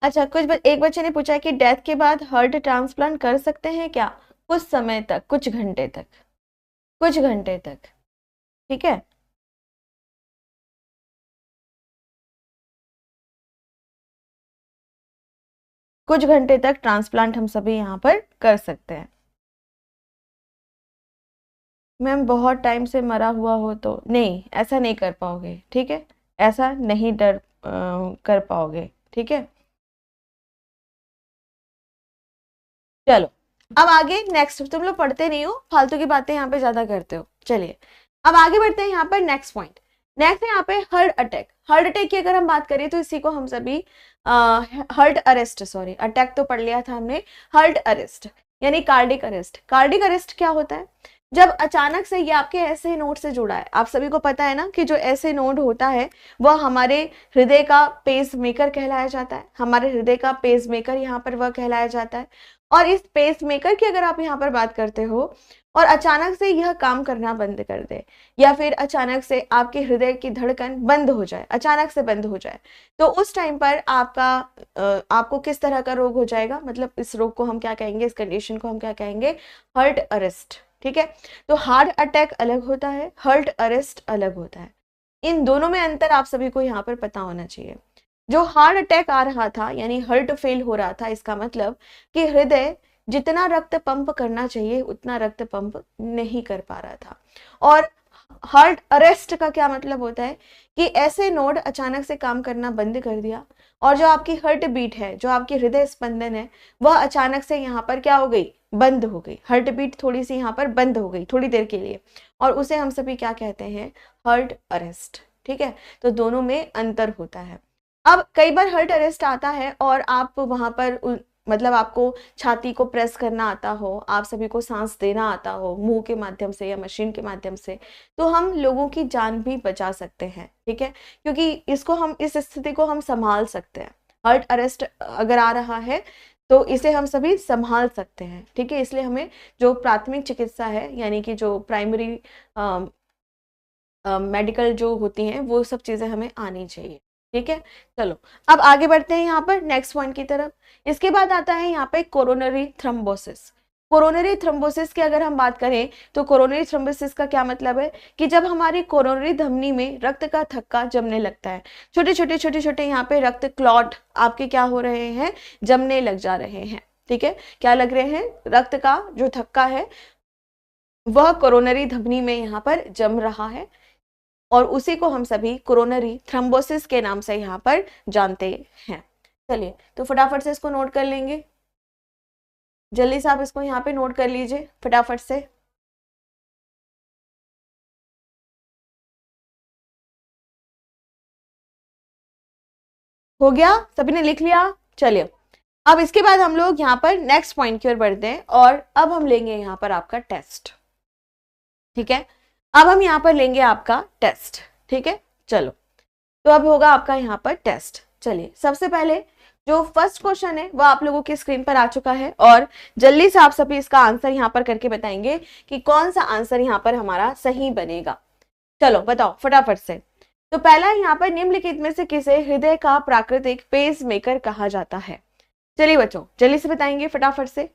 अच्छा एक बच्चे ने पूछा है कि डेथ के बाद हार्ट ट्रांसप्लांट कर सकते हैं क्या? कुछ समय तक, कुछ घंटे तक, कुछ घंटे तक। ठीक है, कुछ घंटे तक ट्रांसप्लांट हम सभी यहाँ पर कर सकते हैं। मैम बहुत टाइम से मरा हुआ हो तो नहीं, ऐसा नहीं कर पाओगे। ठीक है, ऐसा नहीं कर पाओगे। ठीक है, चलो अब आगे नेक्स्ट। तुम लोग पढ़ते नहीं हो, फालतू की बातें यहाँ पे ज्यादा करते हो। चलिए अब आगे बढ़ते हैं यहाँ पर नेक्स्ट पॉइंट। नेक्स्ट है यहाँ पे हार्ट अटैक। हार्ट अटैक की अगर हम बात करें तो इसी को हम सभी हार्ट अरेस्ट, सॉरी अटैक तो पढ़ लिया था हमने, हार्ट अरेस्ट यानी कार्डिक अरेस्ट। कार्डिक अरेस्ट क्या होता है? जब अचानक से ये आपके ऐसे नोड से जुड़ा है। आप सभी को पता है ना कि जो ऐसे नोड होता है वह हमारे हृदय का पेस मेकर कहलाया जाता है। हमारे हृदय का पेस मेकर यहाँ पर वह कहलाया जाता है। और इस पेस मेकर की अगर आप यहाँ पर बात करते हो और अचानक से यह काम करना बंद कर दे, या फिर अचानक से आपके हृदय की धड़कन बंद हो जाए, अचानक से बंद हो जाए, तो उस टाइम पर आपको किस तरह का रोग हो जाएगा? मतलब इस रोग को हम क्या कहेंगे, इस कंडीशन को हम क्या कहेंगे? Heart arrest. ठीक है, तो हार्ट अटैक अलग होता है, हार्ट अरेस्ट अलग होता है। इन दोनों में अंतर आप सभी को यहाँ पर पता होना चाहिए। जो हार्ट अटैक आ रहा था यानी हार्ट फेल हो रहा था, इसका मतलब कि हृदय जितना रक्त पंप करना चाहिए उतना रक्त पंप नहीं कर पा रहा था। और हार्ट अरेस्ट का क्या मतलब होता है कि ऐसे नोड अचानक से काम करना बंद कर दिया और जो आपकी हार्ट बीट है, जो आपकी हृदय स्पंदन है, वह अचानक से यहाँ पर क्या हो गई? बंद हो गई। हार्ट बीट थोड़ी सी यहाँ पर बंद हो गई थोड़ी देर के लिए, और उसे हम सभी क्या कहते हैं? Heart arrest. ठीक है, तो दोनों में अंतर होता है। अब कई बार हार्ट अरेस्ट आता है और आप वहां पर मतलब आपको छाती को प्रेस करना आता हो, आप सभी को सांस देना आता हो मुंह के माध्यम से या मशीन के माध्यम से, तो हम लोगों की जान भी बचा सकते हैं। ठीक है, क्योंकि इस स्थिति को हम संभाल सकते हैं। हार्ट अरेस्ट अगर आ रहा है तो इसे हम सभी संभाल सकते हैं। ठीक है, इसलिए हमें जो प्राथमिक चिकित्सा है यानी कि जो प्राइमरी मेडिकल जो होती हैं वो सब चीजें हमें आनी चाहिए। ठीक है, चलो अब आगे बढ़ते हैं यहाँ पर नेक्स्ट पॉइंट की तरफ। इसके बाद आता है यहाँ पे कोरोनरी थ्रोम्बोसिस। कोरोनरी थ्रोम्बोसिस की अगर हम बात करें तो कोरोनरी थ्रोम्बोसिस का क्या मतलब है कि जब हमारी कोरोनरी धमनी में रक्त का थक्का जमने लगता है, छोटे छोटे यहाँ पे रक्त क्लॉट आपके क्या हो रहे हैं? जमने लग जा रहे हैं। ठीक है, क्या लग रहे हैं? रक्त का जो थक्का है वह कोरोनरी धमनी में यहाँ पर जम रहा है, और उसी को हम सभी कोरोनरी थ्रोम्बोसिस के नाम से यहाँ पर जानते हैं। चलिए तो फटाफट से इसको नोट कर लेंगे, जल्दी से आप इसको यहाँ पे नोट कर लीजिए फटाफट से। हो गया, सभी ने लिख लिया? चलिए अब इसके बाद हम लोग यहाँ पर नेक्स्ट पॉइंट की ओर बढ़ते हैं और अब हम लेंगे यहाँ पर आपका टेस्ट। ठीक है, अब हम यहाँ पर लेंगे आपका टेस्ट। ठीक है, चलो तो अब होगा आपका यहाँ पर टेस्ट। चलिए सबसे पहले जो फर्स्ट क्वेश्चन है वह आप लोगों की स्क्रीन पर आ चुका है और जल्दी से आप सभी इसका आंसर यहाँ पर करके बताएंगे कि कौन सा आंसर यहाँ पर हमारा सही बनेगा। चलो बताओ फटाफट से। तो पहला यहाँ पर निम्नलिखित में से किसे हृदय का प्राकृतिक पेस मेकर कहा जाता है? चलिए बच्चों जल्दी से बताएंगे, फटाफट से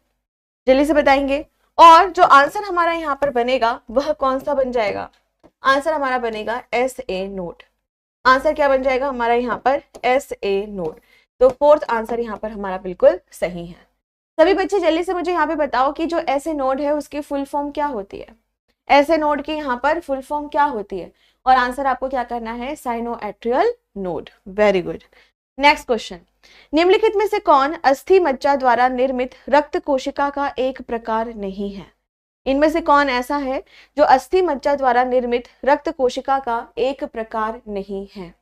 जल्दी से बताएंगे। और जो आंसर हमारा यहाँ पर बनेगा वह कौन सा बन जाएगा? आंसर हमारा बनेगा SA नोड। आंसर क्या बन जाएगा हमारा यहाँ पर? SA node. तो फोर्थ आंसर यहाँ पर हमारा बिल्कुल सही है। सभी बच्चे जल्दी से मुझे यहाँ पे बताओ कि जो SA नोड है उसकी फुल फॉर्म क्या होती है? SA नोड की यहाँ पर फुल फॉर्म क्या होती है? और आंसर आपको क्या करना है? Sinoatrial node. Very good. Next question, निम्नलिखित में से कौन अस्थि मज्जा द्वारा निर्मित रक्त कोशिका का एक प्रकार नहीं है? इनमें से कौन ऐसा है जो अस्थि मज्जा द्वारा निर्मित रक्त कोशिका का एक प्रकार नहीं है?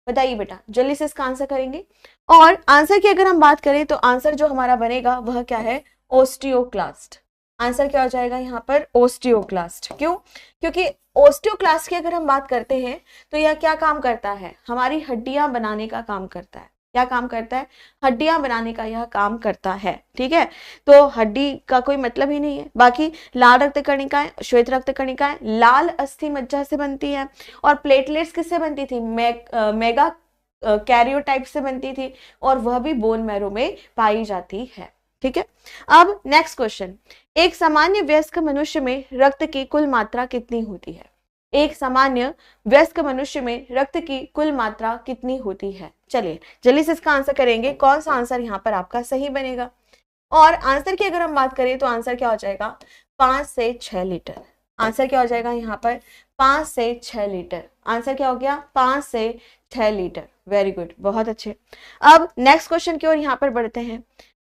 बताइए बेटा, जल्दी से इसका आंसर करेंगे। और आंसर की अगर हम बात करें तो आंसर जो हमारा बनेगा वह क्या है? ओस्टियोक्लास्ट। आंसर क्या हो जाएगा यहाँ पर? ओस्टियोक्लास्ट। क्यों? क्योंकि ओस्टियोक्लास्ट की अगर हम बात करते हैं तो यह क्या काम करता है? हमारी हड्डियां बनाने का काम करता है। क्या काम करता है? हड्डियां बनाने का यह काम करता है। ठीक है, तो हड्डी का कोई मतलब ही नहीं है। बाकी लाल रक्त कणिकाएं, श्वेत रक्त कणिकाएं लाल अस्थि मज्जा से बनती है, और प्लेटलेट्स किससे बनती थी? मेगा कैरियोटाइप से बनती थी, और वह भी बोन मैरो में पाई जाती है। ठीक है, अब नेक्स्ट क्वेश्चन, एक सामान्य वयस्क मनुष्य में रक्त की कुल मात्रा कितनी होती है? एक सामान्य वयस्क मनुष्य में रक्त की कुल मात्रा कितनी होती है? चलिए जल्दी से इसका आंसर करेंगे, कौन सा आंसर यहाँ पर आपका सही बनेगा। और आंसर की अगर हम बात करें तो आंसर क्या हो जाएगा? 5 से 6 लीटर। आंसर क्या हो जाएगा यहाँ पर? 5 से 6 लीटर। आंसर क्या हो गया? 5 से 6 लीटर। वेरी गुड, बहुत अच्छे। अब नेक्स्ट क्वेश्चन की ओर यहाँ पर बढ़ते हैं।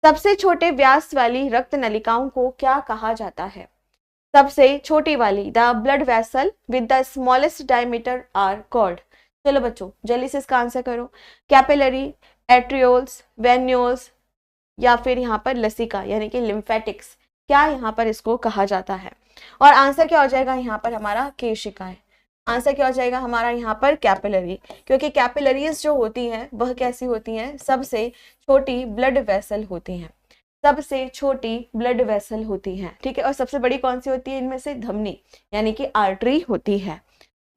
सबसे छोटे व्यास वाली रक्त नलिकाओं को क्या कहा जाता है? सबसे छोटी वाली, the blood vessel with the smallest diameter are called. चलो बच्चों जल्दी से इसका आंसर करो। कैपिलरी, एट्रियोल्स, वेन्यूल्स, या फिर यहाँ पर लसिका यानी कि लिम्फेटिक्स, क्या यहाँ पर इसको कहा जाता है? और आंसर क्या हो जाएगा यहाँ पर हमारा? केशिकाएं। आंसर क्या हो जाएगा हमारा यहाँ पर? कैपिलरी, क्योंकि कैपिलरीज जो होती हैं वह कैसी होती हैं? सबसे छोटी ब्लड वेसल होती हैं, सबसे छोटी ब्लड वेसल होती हैं। ठीक है, और सबसे बड़ी कौन सी होती है इनमें से? धमनी यानी कि आर्टरी होती है।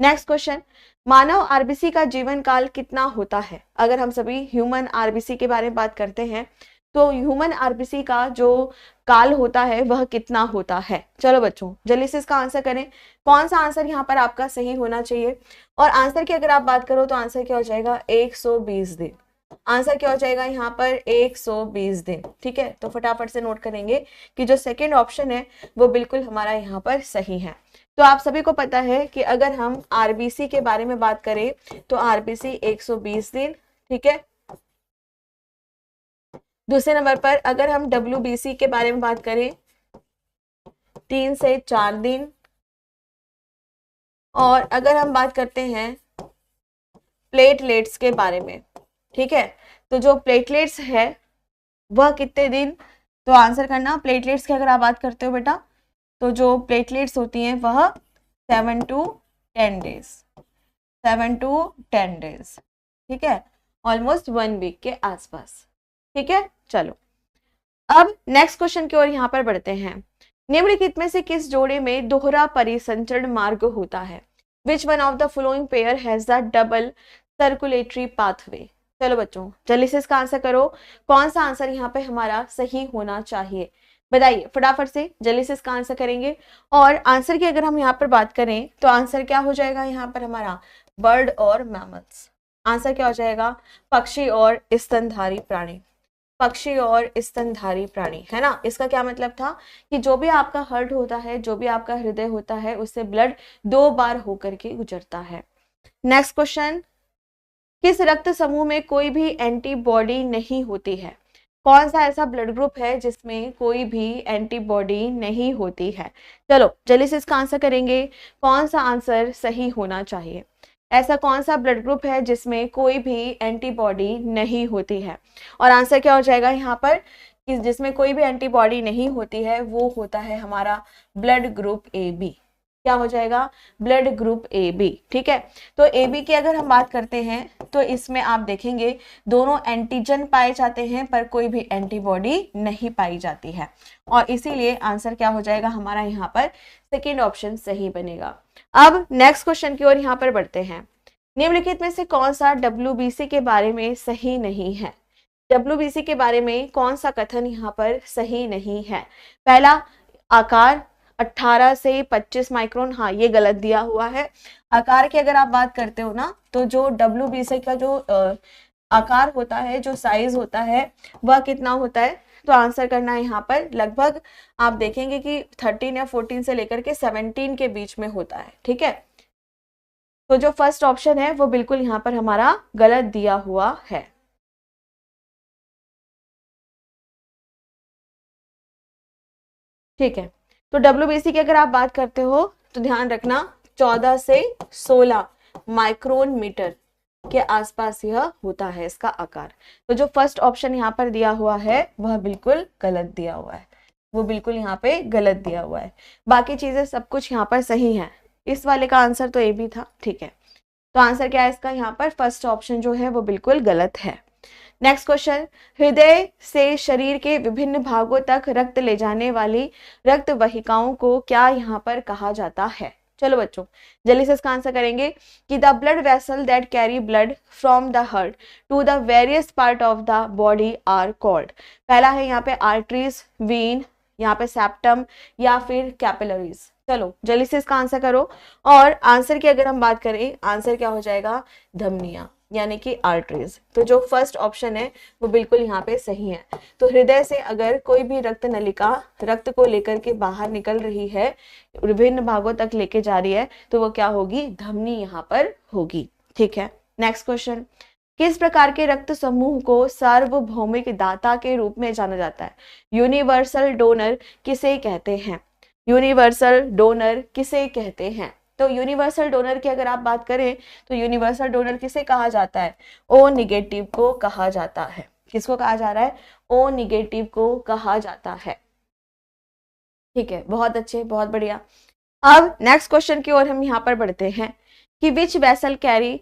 नेक्स्ट क्वेश्चन, मानव आरबीसी का जीवन काल कितना होता है? अगर हम सभी ह्यूमन आरबीसी के बारे में बात करते हैं तो ह्यूमन आरबीसी का जो काल होता है वह कितना होता है? चलो बच्चों जल्दी से इसका आंसर करें, कौन सा आंसर यहाँ पर आपका सही होना चाहिए। और आंसर की अगर आप बात करो तो आंसर क्या हो जाएगा? 120 दिन। आंसर क्या हो जाएगा यहाँ पर? 120 दिन। ठीक है, तो फटाफट से नोट करेंगे कि जो सेकेंड ऑप्शन है वो बिल्कुल हमारा यहाँ पर सही है। तो आप सभी को पता है कि अगर हम आरबीसी के बारे में बात करें तो आरबीसी 120 दिन। ठीक है, दूसरे नंबर पर अगर हम डब्ल्यूबीसी के बारे में बात करें 3 से 4 दिन। और अगर हम बात करते हैं प्लेटलेट्स के बारे में, ठीक है, तो जो प्लेटलेट्स है वह कितने दिन? तो आंसर करना, प्लेटलेट्स की अगर आप बात करते हो बेटा तो जो प्लेटलेट्स होती हैं वह 7 to 10 डेज, 7 to 10 डेज। ठीक है, ऑलमोस्ट 1 वीक के आसपास। ठीक है, चलो अब नेक्स्ट क्वेश्चन की ओर यहाँ पर बढ़ते हैं। निम्नलिखित में से किस जोड़े में दोहरा परिसंचरण मार्ग होता है? Which one of the following pair has the double circulatory pathway? चलो बच्चों जल्दी से इसका आंसर करो, कौन सा आंसर यहाँ पे हमारा सही होना चाहिए? बताइए फटाफट से, जल्दी से इसका आंसर करेंगे। और आंसर की अगर हम यहाँ पर बात करें तो आंसर क्या हो जाएगा यहाँ पर हमारा? बर्ड और मैमल्स। आंसर क्या हो जाएगा? पक्षी और स्तनधारी प्राणी। पक्षी और स्तनधारी प्राणी, है ना। इसका क्या मतलब था कि जो भी आपका हार्ट होता है, जो भी आपका हृदय होता है, उससे ब्लड 2 बार होकर के गुजरता है। नेक्स्ट क्वेश्चन, किस रक्त समूह में कोई भी एंटीबॉडी नहीं होती है? कौन सा ऐसा ब्लड ग्रुप है जिसमें कोई भी एंटीबॉडी नहीं होती है? चलो जल्दी से इसका आंसर करेंगे, कौन सा आंसर सही होना चाहिए? ऐसा कौन सा ब्लड ग्रुप है जिसमें कोई भी एंटीबॉडी नहीं होती है? और आंसर क्या हो जाएगा यहाँ पर कि जिसमें कोई भी एंटीबॉडी नहीं होती है वो होता है हमारा ब्लड ग्रुप ए बी। क्या हो जाएगा? Blood group A B. ठीक है, तो ए बी की अगर हम बात करते हैं तो इसमें आप देखेंगे दोनों एंटीजन पाए जाते हैं पर कोई भी एंटीबॉडी नहीं पाई जाती है, और इसीलिए आंसर क्या हो जाएगा हमारा यहाँ पर? सेकेंड ऑप्शन सही बनेगा। अब नेक्स्ट क्वेश्चन की ओर यहाँ पर बढ़ते हैं। निम्नलिखित में से कौन सा डब्ल्यूबीसी के बारे में सही नहीं है? डब्ल्यूबीसी के बारे में कौन सा कथन यहाँ पर सही नहीं है? पहला, आकार 18 से 25 माइक्रोन, हाँ ये गलत दिया हुआ है। आकार की अगर आप बात करते हो ना तो जो डब्ल्यूबीसी का जो आकार होता है, जो साइज होता है वह कितना होता है? तो आंसर करना है यहाँ पर लगभग आप देखेंगे कि 13 या 14 से लेकर के 17 के बीच में होता है। ठीक है, तो जो फर्स्ट ऑप्शन है वो बिल्कुल यहाँ पर हमारा गलत दिया हुआ है। ठीक है, तो डब्ल्यूबीसी की अगर आप बात करते हो तो ध्यान रखना 14 से 16 माइक्रोन मीटर के आसपास यह होता है इसका आकार। तो जो फर्स्ट ऑप्शन यहाँ पर दिया हुआ है वह बिल्कुल गलत दिया हुआ है। वो बिल्कुल यहाँ पे गलत दिया हुआ है। बाकी चीजें सब कुछ यहाँ पर सही है। इस वाले का आंसर तो ए भी था, ठीक है। तो आंसर क्या है इसका, यहाँ पर फर्स्ट ऑप्शन जो है वो बिल्कुल गलत है। नेक्स्ट क्वेश्चन, हृदय से शरीर के विभिन्न भागों तक रक्त ले जाने वाली रक्त वाहिकाओं को क्या यहाँ पर कहा जाता है। चलो बच्चों जल्दी से इसका आंसर करेंगे कि the blood vessel that carry blood from the heart to the various part of the body are called. पहला है यहाँ पे आर्टरीज, वीन, यहाँ पे सेप्टम या फिर कैपिलरीज। चलो जल्दी से इसका आंसर करो। और आंसर की अगर हम बात करें, आंसर क्या हो जाएगा, धमनियां यानी कि आर्टरीज। तो जो फर्स्ट ऑप्शन है वो बिल्कुल यहाँ पे सही है। तो हृदय से अगर कोई भी रक्त नलिका रक्त को लेकर के बाहर निकल रही है, विभिन्न भागों तक लेके जा रही है, तो वो क्या होगी, धमनी यहाँ पर होगी। ठीक है, नेक्स्ट क्वेश्चन, किस प्रकार के रक्त समूह को सार्वभौमिक दाता के रूप में जाना जाता है। यूनिवर्सल डोनर किसे कहते हैं। यूनिवर्सल डोनर किसे कहते हैं। तो यूनिवर्सल डोनर की अगर आप बात करें तो यूनिवर्सल डोनर किसे कहा जाता है, ओ निगेटिव को कहा जाता है। किसको कहा जा रहा है, ओ निगेटिव को कहा जाता है। ठीक है, बहुत अच्छे, बहुत बढ़िया। अब नेक्स्ट क्वेश्चन की ओर हम यहाँ पर बढ़ते हैं कि which vessel carry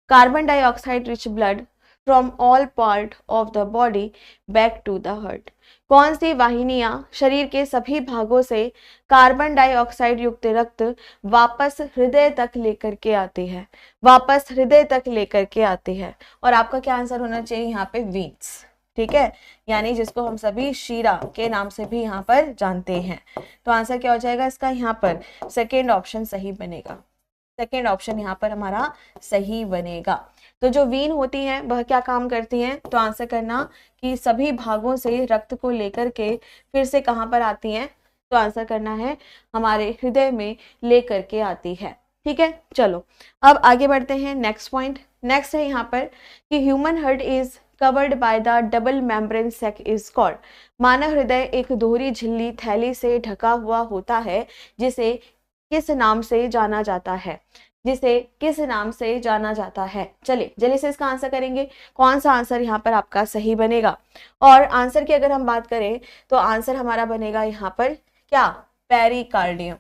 carbon dioxide rich blood from all part of the body back to the heart. कौन सी वाहिनियां शरीर के सभी भागों से कार्बन डाइऑक्साइड युक्त रक्त वापस हृदय तक लेकर के आती है, वापस हृदय तक लेकर के आती है। और आपका क्या आंसर होना चाहिए यहाँ पे, वीन्स। ठीक है, यानी जिसको हम सभी शीरा के नाम से भी यहाँ पर जानते हैं। तो आंसर क्या हो जाएगा इसका, यहाँ पर सेकेंड ऑप्शन सही बनेगा। सेकेंड ऑप्शन यहाँ पर हमारा सही बनेगा। तो जो वीन होती हैं वह क्या काम करती हैं, तो आंसर करना कि सभी भागों से रक्त को लेकर के फिर से कहाँ पर आती हैं, तो आंसर करना है हमारे हृदय में लेकर के आती है। ठीक है, चलो अब आगे बढ़ते हैं। नेक्स्ट पॉइंट, नेक्स्ट है यहाँ पर कि human heart is covered by the double membrane sac is called. मानव हृदय एक दोहरी झिल्ली थैली से ढका हुआ होता है, जिसे किस नाम से जाना जाता है, जिसे किस नाम से जाना जाता है। चलिए जल्दी से इसका आंसर करेंगे, कौन सा आंसर यहाँ पर आपका सही बनेगा। और आंसर की अगर हम बात करें तो आंसर हमारा बनेगा यहाँ पर क्या, पेरिकार्डियम।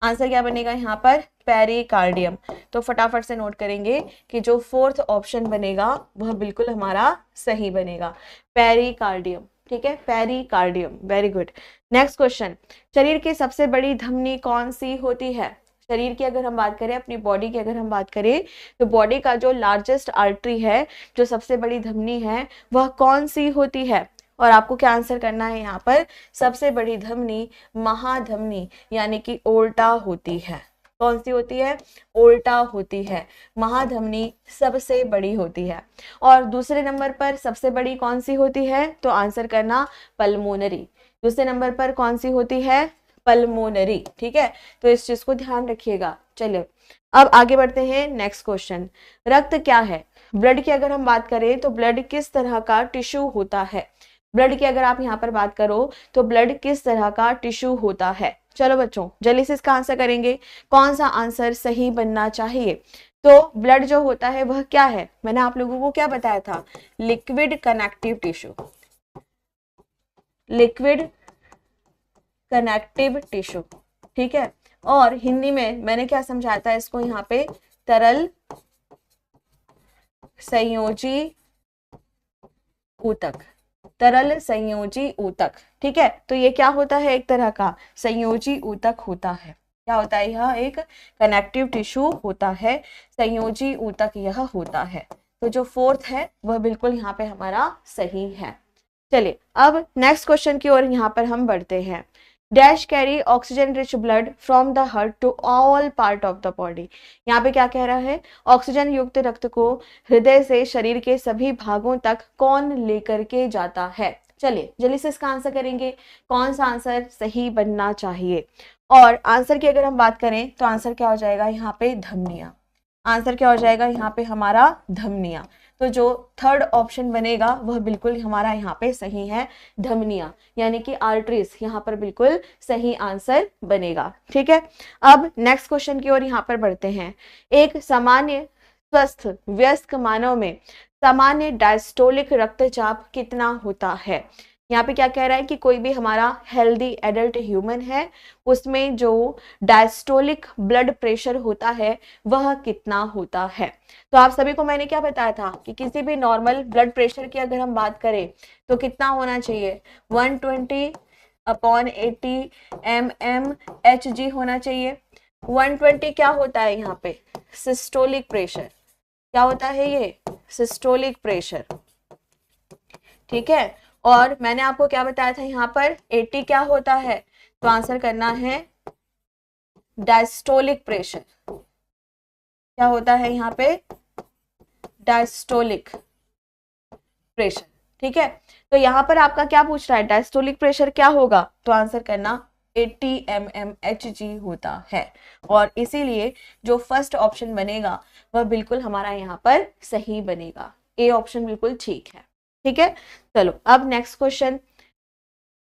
आंसर क्या बनेगा यहाँ पर, पेरिकार्डियम। तो फटाफट से नोट करेंगे कि जो फोर्थ ऑप्शन बनेगा वह बिल्कुल हमारा सही बनेगा, पेरिकार्डियम। ठीक है, pericardium, very good. Next question, शरीर की सबसे बड़ी धमनी कौन सी होती है। शरीर की अगर हम बात करें, अपनी बॉडी की अगर हम बात करें, तो बॉडी का जो लार्जेस्ट आर्टरी है, जो सबसे बड़ी धमनी है, वह कौन सी होती है। और आपको क्या आंसर करना है यहाँ पर, सबसे बड़ी धमनी महाधमनी यानी कि ओल्टा होती है। कौन सी होती है, ओल्टा होती है। महाधमनी सबसे बड़ी होती है। और दूसरे नंबर पर सबसे बड़ी कौन सी होती है, तो आंसर करना पल्मोनरी। दूसरे नंबर पर कौन सी होती है, पल्मोनरी। ठीक है, तो इस चीज को ध्यान रखिएगा। चलिए अब आगे बढ़ते हैं। नेक्स्ट क्वेश्चन, रक्त क्या है। ब्लड की अगर हम बात करें तो ब्लड किस तरह का टिश्यू होता है। ब्लड की अगर आप यहाँ पर बात करो तो ब्लड किस तरह का टिश्यू होता है। चलो बच्चों जल्दी से इसका आंसर करेंगे, कौन सा आंसर सही बनना चाहिए। तो ब्लड जो होता है वह क्या है, मैंने आप लोगों को क्या बताया था, liquid connective tissue. Liquid connective tissue. ठीक है, और हिंदी में मैंने क्या समझाया था इसको, यहाँ पे तरल संयोजी ऊतक, तरल संयोजी ऊतक। ठीक है, तो ये क्या होता है, एक तरह का संयोजी ऊतक होता है। क्या होता है, यह एक कनेक्टिव टिश्यू होता है, संयोजी ऊतक यह होता है। तो जो फोर्थ है वह बिल्कुल यहाँ पे हमारा सही है। चलिए अब नेक्स्ट क्वेश्चन की ओर यहाँ पर हम बढ़ते हैं। Dash carry oxygen rich blood from the heart to all part of the body. यहाँ पे क्या कह रहा है, ऑक्सीजन युक्त रक्त को हृदय से शरीर के सभी भागों तक कौन लेकर के जाता है। चलिए जल्दी से इसका आंसर करेंगे, कौन सा आंसर सही बनना चाहिए। और आंसर की अगर हम बात करें तो आंसर क्या हो जाएगा यहाँ पे, धमनियां। आंसर क्या हो जाएगा यहाँ पे हमारा, धमनियां। तो जो थर्ड ऑप्शन बनेगा वह बिल्कुल हमारा यहाँ पे सही है, धमनियां यानी कि आर्टरीज यहाँ पर बिल्कुल सही आंसर बनेगा। ठीक है, अब नेक्स्ट क्वेश्चन की ओर यहाँ पर बढ़ते हैं। एक सामान्य स्वस्थ वयस्क मानव में सामान्य डायस्टोलिक रक्तचाप कितना होता है। यहाँ पे क्या कह रहा है कि कोई भी हमारा हेल्दी एडल्ट ह्यूमन है उसमें जो डायस्टोलिक ब्लड प्रेशर होता है वह कितना होता है। तो आप सभी को मैंने क्या बताया था कि किसी भी नॉर्मल ब्लड प्रेशर की अगर हम बात करें तो कितना होना चाहिए, 120/80 mmHg होना चाहिए। 120 क्या होता है यहाँ पे, सिस्टोलिक प्रेशर। क्या होता है ये, सिस्टोलिक प्रेशर, ठीक है। और मैंने आपको क्या बताया था यहाँ पर 80 क्या होता है, तो आंसर करना है डायस्टोलिक प्रेशर। क्या होता है यहाँ पे, डायस्टोलिक प्रेशर, ठीक है। तो यहाँ पर आपका क्या पूछ रहा है, डायस्टोलिक प्रेशर क्या होगा, तो आंसर करना 80 mmHg होता है। और इसीलिए जो फर्स्ट ऑप्शन बनेगा वह बिल्कुल हमारा यहाँ पर सही बनेगा, ए ऑप्शन बिल्कुल ठीक है, ठीक है। चलो अब next question,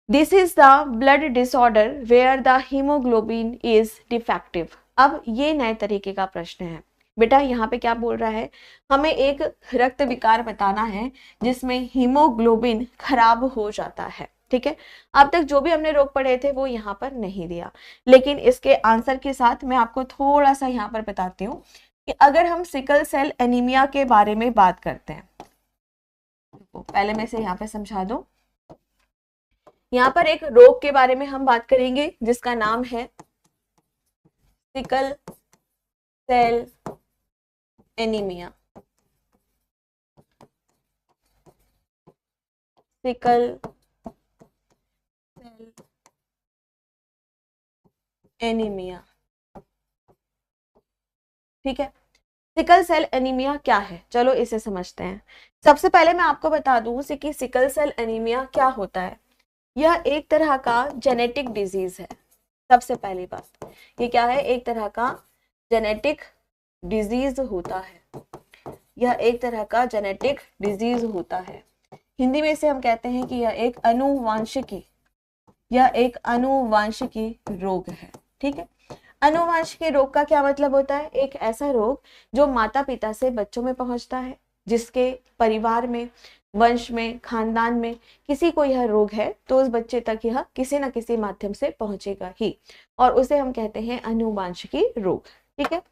this is the blood disorder where the haemoglobin is defective. अब ये नए तरीके का प्रश्न है बेटा, यहाँ पे क्या बोल रहा है, हमें एक रक्त विकार बताना है जिसमें हीमोग्लोबिन खराब हो जाता है, ठीक है। अब तक जो भी हमने रोग पढ़े थे वो यहाँ पर नहीं दिया, लेकिन इसके आंसर के साथ मैं आपको थोड़ा सा यहाँ पर बताती हूँ कि अगर हम सिकल सेल एनीमिया के बारे में बात करते हैं, तो पहले मैं इसे यहाँ पे समझा दूं। यहाँ पर एक रोग के बारे में हम बात करेंगे जिसका नाम है sickle cell anaemia. Sickle cell anaemia, ठीक है। सिकल सेल एनीमिया क्या है, चलो इसे समझते हैं। सबसे पहले मैं आपको बता दूं कि सिकल सेल एनीमिया क्या होता है। यह एक तरह का जेनेटिक डिजीज है। सबसे पहली बात, ये क्या है, एक तरह का जेनेटिक डिजीज होता है। यह एक तरह का जेनेटिक डिजीज होता है। हिंदी में इसे हम कहते हैं कि यह एक अनुवांशिकी रोग है, ठीक है। अनुवांशिकी रोग का क्या मतलब होता है, एक ऐसा रोग जो माता पिता से बच्चों में पहुंचता है, जिसके परिवार में, वंश में, खानदान में किसी को यह रोग है तो उस बच्चे तक यह किसी न किसी माध्यम से पहुंचेगा ही, और उसे हम कहते हैं अनुवांशिकी रोग, ठीक है।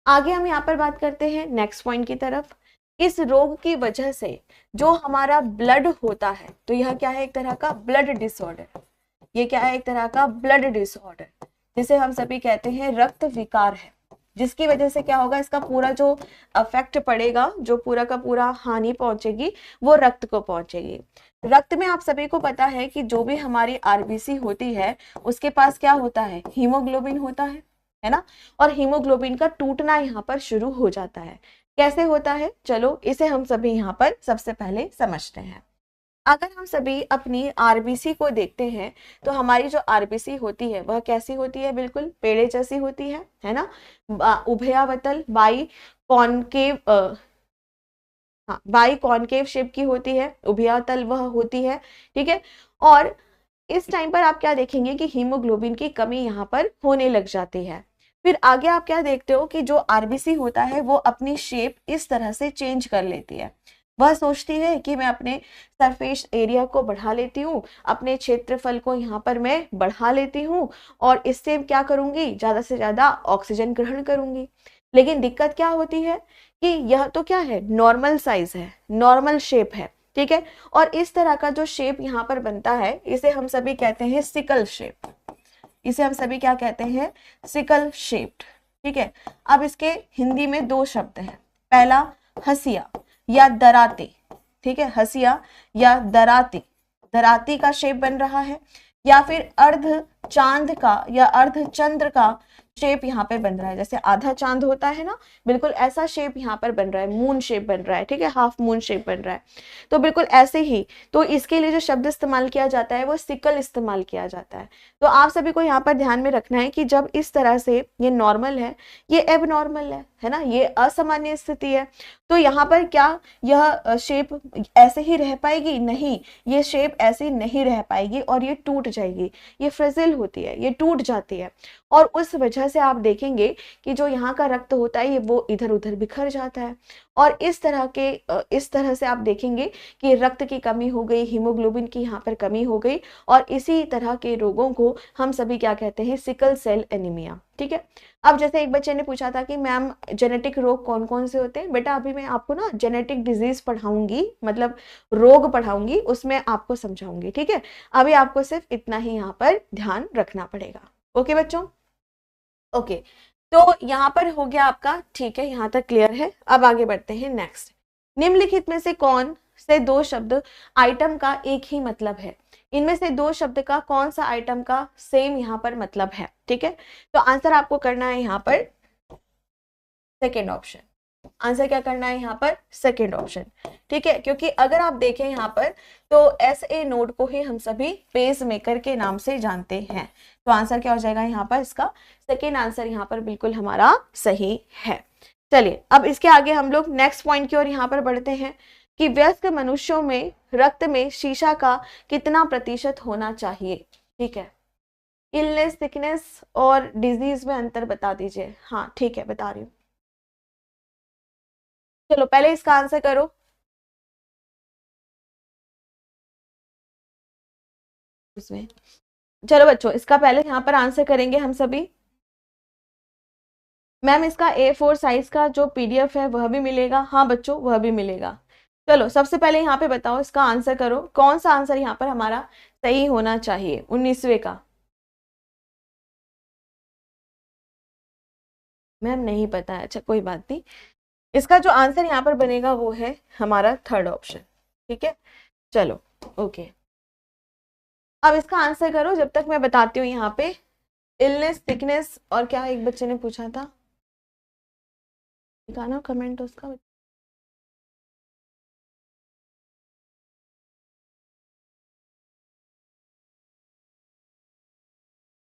आगे हम यहाँ पर बात करते हैं नेक्स्ट पॉइंट की तरफ। इस रोग की वजह से जो हमारा ब्लड होता है, तो यह क्या है, एक तरह का ब्लड डिसऑर्डर। ये क्या है, एक तरह का ब्लड डिसऑर्डर, जिसे हम सभी कहते हैं रक्त विकार है, जिसकी वजह से क्या होगा, इसका पूरा जो अफेक्ट पड़ेगा, जो पूरा का पूरा हानि पहुंचेगी वो रक्त को पहुंचेगी। रक्त में आप सभी को पता है कि जो भी हमारी आरबीसी होती है उसके पास क्या होता है, हीमोग्लोबिन होता है ना। और हीमोग्लोबिन का टूटना यहाँ पर शुरू हो जाता है। कैसे होता है, चलो इसे हम सभी यहाँ पर सबसे पहले समझते हैं। अगर हम सभी अपनी आरबीसी को देखते हैं तो हमारी जो आरबीसी होती है वह कैसी होती है, बिल्कुल पेड़े जैसी होती है ना, उभयावतल बाई कॉनकेव, हाँ बाई कॉनकेव शेप की होती है, उभयातल वह होती है, ठीक है। और इस टाइम पर आप क्या देखेंगे कि हीमोग्लोबिन की कमी यहाँ पर होने लग जाती है। फिर आगे आप क्या देखते हो कि जो आरबीसी होता है वो अपनी शेप इस तरह से चेंज कर लेती है। वह सोचती है कि मैं अपने सरफेस एरिया को बढ़ा लेती हूँ, अपने क्षेत्रफल को यहाँ पर मैं बढ़ा लेती हूँ, और इससे क्या करूंगी, ज्यादा से ज्यादा ऑक्सीजन ग्रहण करूंगी। लेकिन दिक्कत क्या होती है कि यह तो क्या है, नॉर्मल साइज है, नॉर्मल शेप है, ठीक है। और इस तरह का जो शेप यहाँ पर बनता है इसे हम सभी कहते हैं सिकल शेप। इसे हम सभी क्या कहते हैं, सिकल शेप्ड, ठीक है। अब इसके हिंदी में दो शब्द हैं, पहला हसिया या दराती, ठीक है, हसिया या दराती, दराती का शेप बन रहा है, या फिर अर्ध चांद का या अर्ध चंद्र का शेप यहाँ पे बन रहा है। जैसे आधा चांद होता है ना, बिल्कुल ऐसा शेप यहाँ पर बन रहा है, मून शेप बन रहा है, ठीक है, हाफ मून शेप बन रहा है। तो बिल्कुल ऐसे ही, तो इसके लिए जो शब्द इस्तेमाल किया जाता है वो सिकल इस्तेमाल किया जाता है। तो आप सभी को यहाँ पर ध्यान में रखना है कि जब इस तरह से ये नॉर्मल है, ये एबनॉर्मल है ना, ये असामान्य स्थिति है, तो यहाँ पर क्या यह शेप ऐसे ही रह पाएगी, नहीं, ये शेप ऐसे नहीं रह पाएगी और ये टूट जाएगी, ये फ्रेजिल होती है, ये टूट जाती है। और उस वजह से आप देखेंगे कि जो यहाँ का रक्त होता है ये वो इधर उधर बिखर जाता है, और इस तरह से आप देखेंगे कि रक्त की कमी हो गई, हीमोग्लोबिन की यहाँ पर कमी हो गई, और इसी तरह के रोगों को हम सभी क्या कहते हैं, सिकल सेल एनीमिया। ठीक है। अब जैसे एक बच्चे ने पूछा था कि मैम जेनेटिक रोग कौन कौन से होते हैं, बेटा अभी मैं आपको ना जेनेटिक डिजीज पढ़ाऊंगी, मतलब रोग पढ़ाऊंगी, उसमें आपको समझाऊंगी। ठीक है, अभी आपको सिर्फ इतना ही यहाँ पर ध्यान रखना पड़ेगा। ओके बच्चों, ओके। तो यहाँ पर हो गया आपका, ठीक है, यहाँ तक क्लियर है। अब आगे बढ़ते हैं नेक्स्ट। निम्नलिखित में से कौन से दो शब्द आइटम का एक ही मतलब है? इनमें से दो शब्द का कौन सा आइटम का सेम यहाँ पर मतलब है? ठीक है, तो आंसर आपको करना है यहाँ पर सेकेंड ऑप्शन। आंसर क्या करना है यहाँ पर? Second option. ठीक है, क्योंकि अगर आप देखें यहाँ पर तो SA नोड को ही हम सभी पेस मेकर के नाम से जानते हैं। तो आंसर क्या हो जाएगा यहाँ पर? इसका सेकेंड आंसर यहाँ पर बिल्कुल हमारा सही है। चलिए अब इसके आगे हम लोग नेक्स्ट पॉइंट की ओर यहाँ पर बढ़ते हैं कि वयस्क मनुष्यों में रक्त में शीशा का कितना प्रतिशत होना चाहिए? ठीक है, इलनेस, सिकनेस और डिजीज में अंतर बता दीजिए। हाँ ठीक है, बता रही हूँ। चलो पहले इसका आंसर करो। उसमें चलो बच्चों, इसका पहले यहाँ पर आंसर करेंगे हम सभी। मैम इसका A4 साइज का जो PDF है वह भी मिलेगा? हाँ बच्चों, वह भी मिलेगा। चलो सबसे पहले यहाँ पे बताओ, इसका आंसर करो, कौन सा आंसर यहाँ पर हमारा सही होना चाहिए 19वें का? मैम नहीं पता है, अच्छा कोई बात नहीं। इसका जो आंसर यहाँ पर बनेगा वो है हमारा थर्ड ऑप्शन। ठीक है, चलो ओके। अब इसका आंसर करो जब तक मैं बताती हूँ यहाँ पे। इलनेस, सिकनेस और क्या एक बच्चे ने पूछा था, दिखाना कमेंट उसका।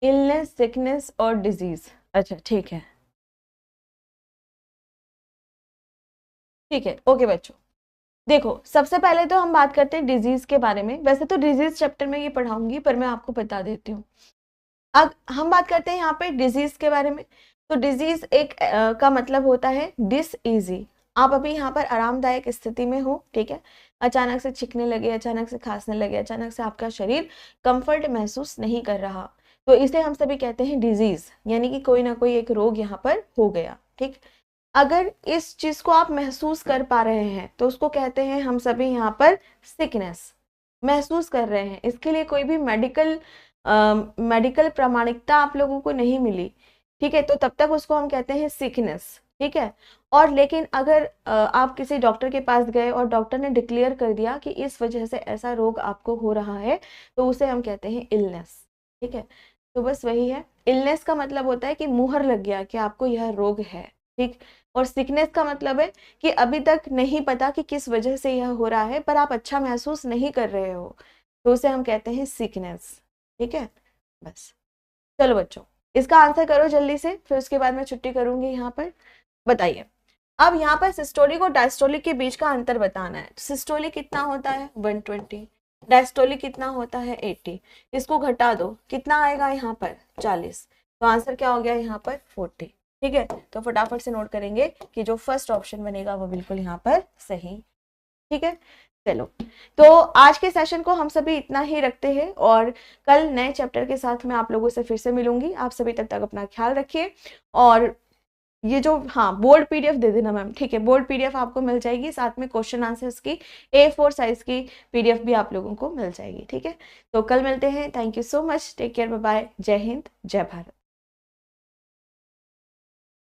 इलनेस, सिकनेस और डिजीज, अच्छा ठीक है, ठीक है ओके बच्चों। देखो सबसे पहले तो हम बात करते हैं डिजीज के बारे में। वैसे तो डिजीज चैप्टर में ये पढ़ाऊंगी, पर मैं आपको बता देती हूँ। अब हम बात करते हैं यहाँ पे डिजीज के बारे में। तो डिजीज एक का मतलब होता है डिसईजी। आप अभी यहाँ पर आरामदायक स्थिति में हो, ठीक है, अचानक से छिकने लगे, अचानक से खांसने लगे, अचानक से आपका शरीर कंफर्ट महसूस नहीं कर रहा, तो इसे हम सभी कहते हैं डिजीज, यानी कि कोई ना कोई एक रोग यहाँ पर हो गया। ठीक, अगर इस चीज को आप महसूस कर पा रहे हैं तो उसको कहते हैं हम सभी यहाँ पर सिकनेस। महसूस कर रहे हैं, इसके लिए कोई भी मेडिकल प्रामाणिकता आप लोगों को नहीं मिली, ठीक है, तो तब तक उसको हम कहते हैं सिकनेस। ठीक है, और लेकिन अगर आप किसी डॉक्टर के पास गए और डॉक्टर ने डिक्लेयर कर दिया कि इस वजह से ऐसा रोग आपको हो रहा है, तो उसे हम कहते हैं इलनेस। ठीक है, तो बस वही है, इलनेस का मतलब होता है कि मुहर लग गया कि आपको यह रोग है। ठीक, और सिकनेस का मतलब है कि अभी तक नहीं पता कि किस वजह से यह हो रहा है, पर आप अच्छा महसूस नहीं कर रहे हो, तो उसे हम कहते हैं सिकनेस। ठीक है, बस। चलो बच्चों, इसका आंसर करो जल्दी से, फिर उसके बाद मैं छुट्टी करूंगी यहाँ पर। बताइए, अब यहाँ पर सिस्टोलिक और डायस्टोलिक के बीच का अंतर बताना है। सिस्टोलिक कितना होता है? 120। डायस्टोलिक कितना होता है? 80। इसको घटा दो, कितना आएगा यहाँ पर? 40। तो आंसर क्या हो गया यहाँ पर? 40। ठीक है, तो फटाफट से नोट करेंगे कि जो फर्स्ट ऑप्शन बनेगा वो बिल्कुल यहाँ पर सही। ठीक है, चलो, तो आज के सेशन को हम सभी इतना ही रखते हैं, और कल नए चैप्टर के साथ मैं आप लोगों से फिर से मिलूंगी। आप सभी तब तक अपना ख्याल रखिए, और ये जो, हाँ, बोर्ड PDF दे देना मैम। ठीक है, बोर्ड PDF आपको मिल जाएगी, साथ में क्वेश्चन आंसर्स की A4 साइज की PDF भी आप लोगों को मिल जाएगी। ठीक है, तो कल मिलते हैं। Thank you so much, take care, bye bye, जय हिंद, जय भारत।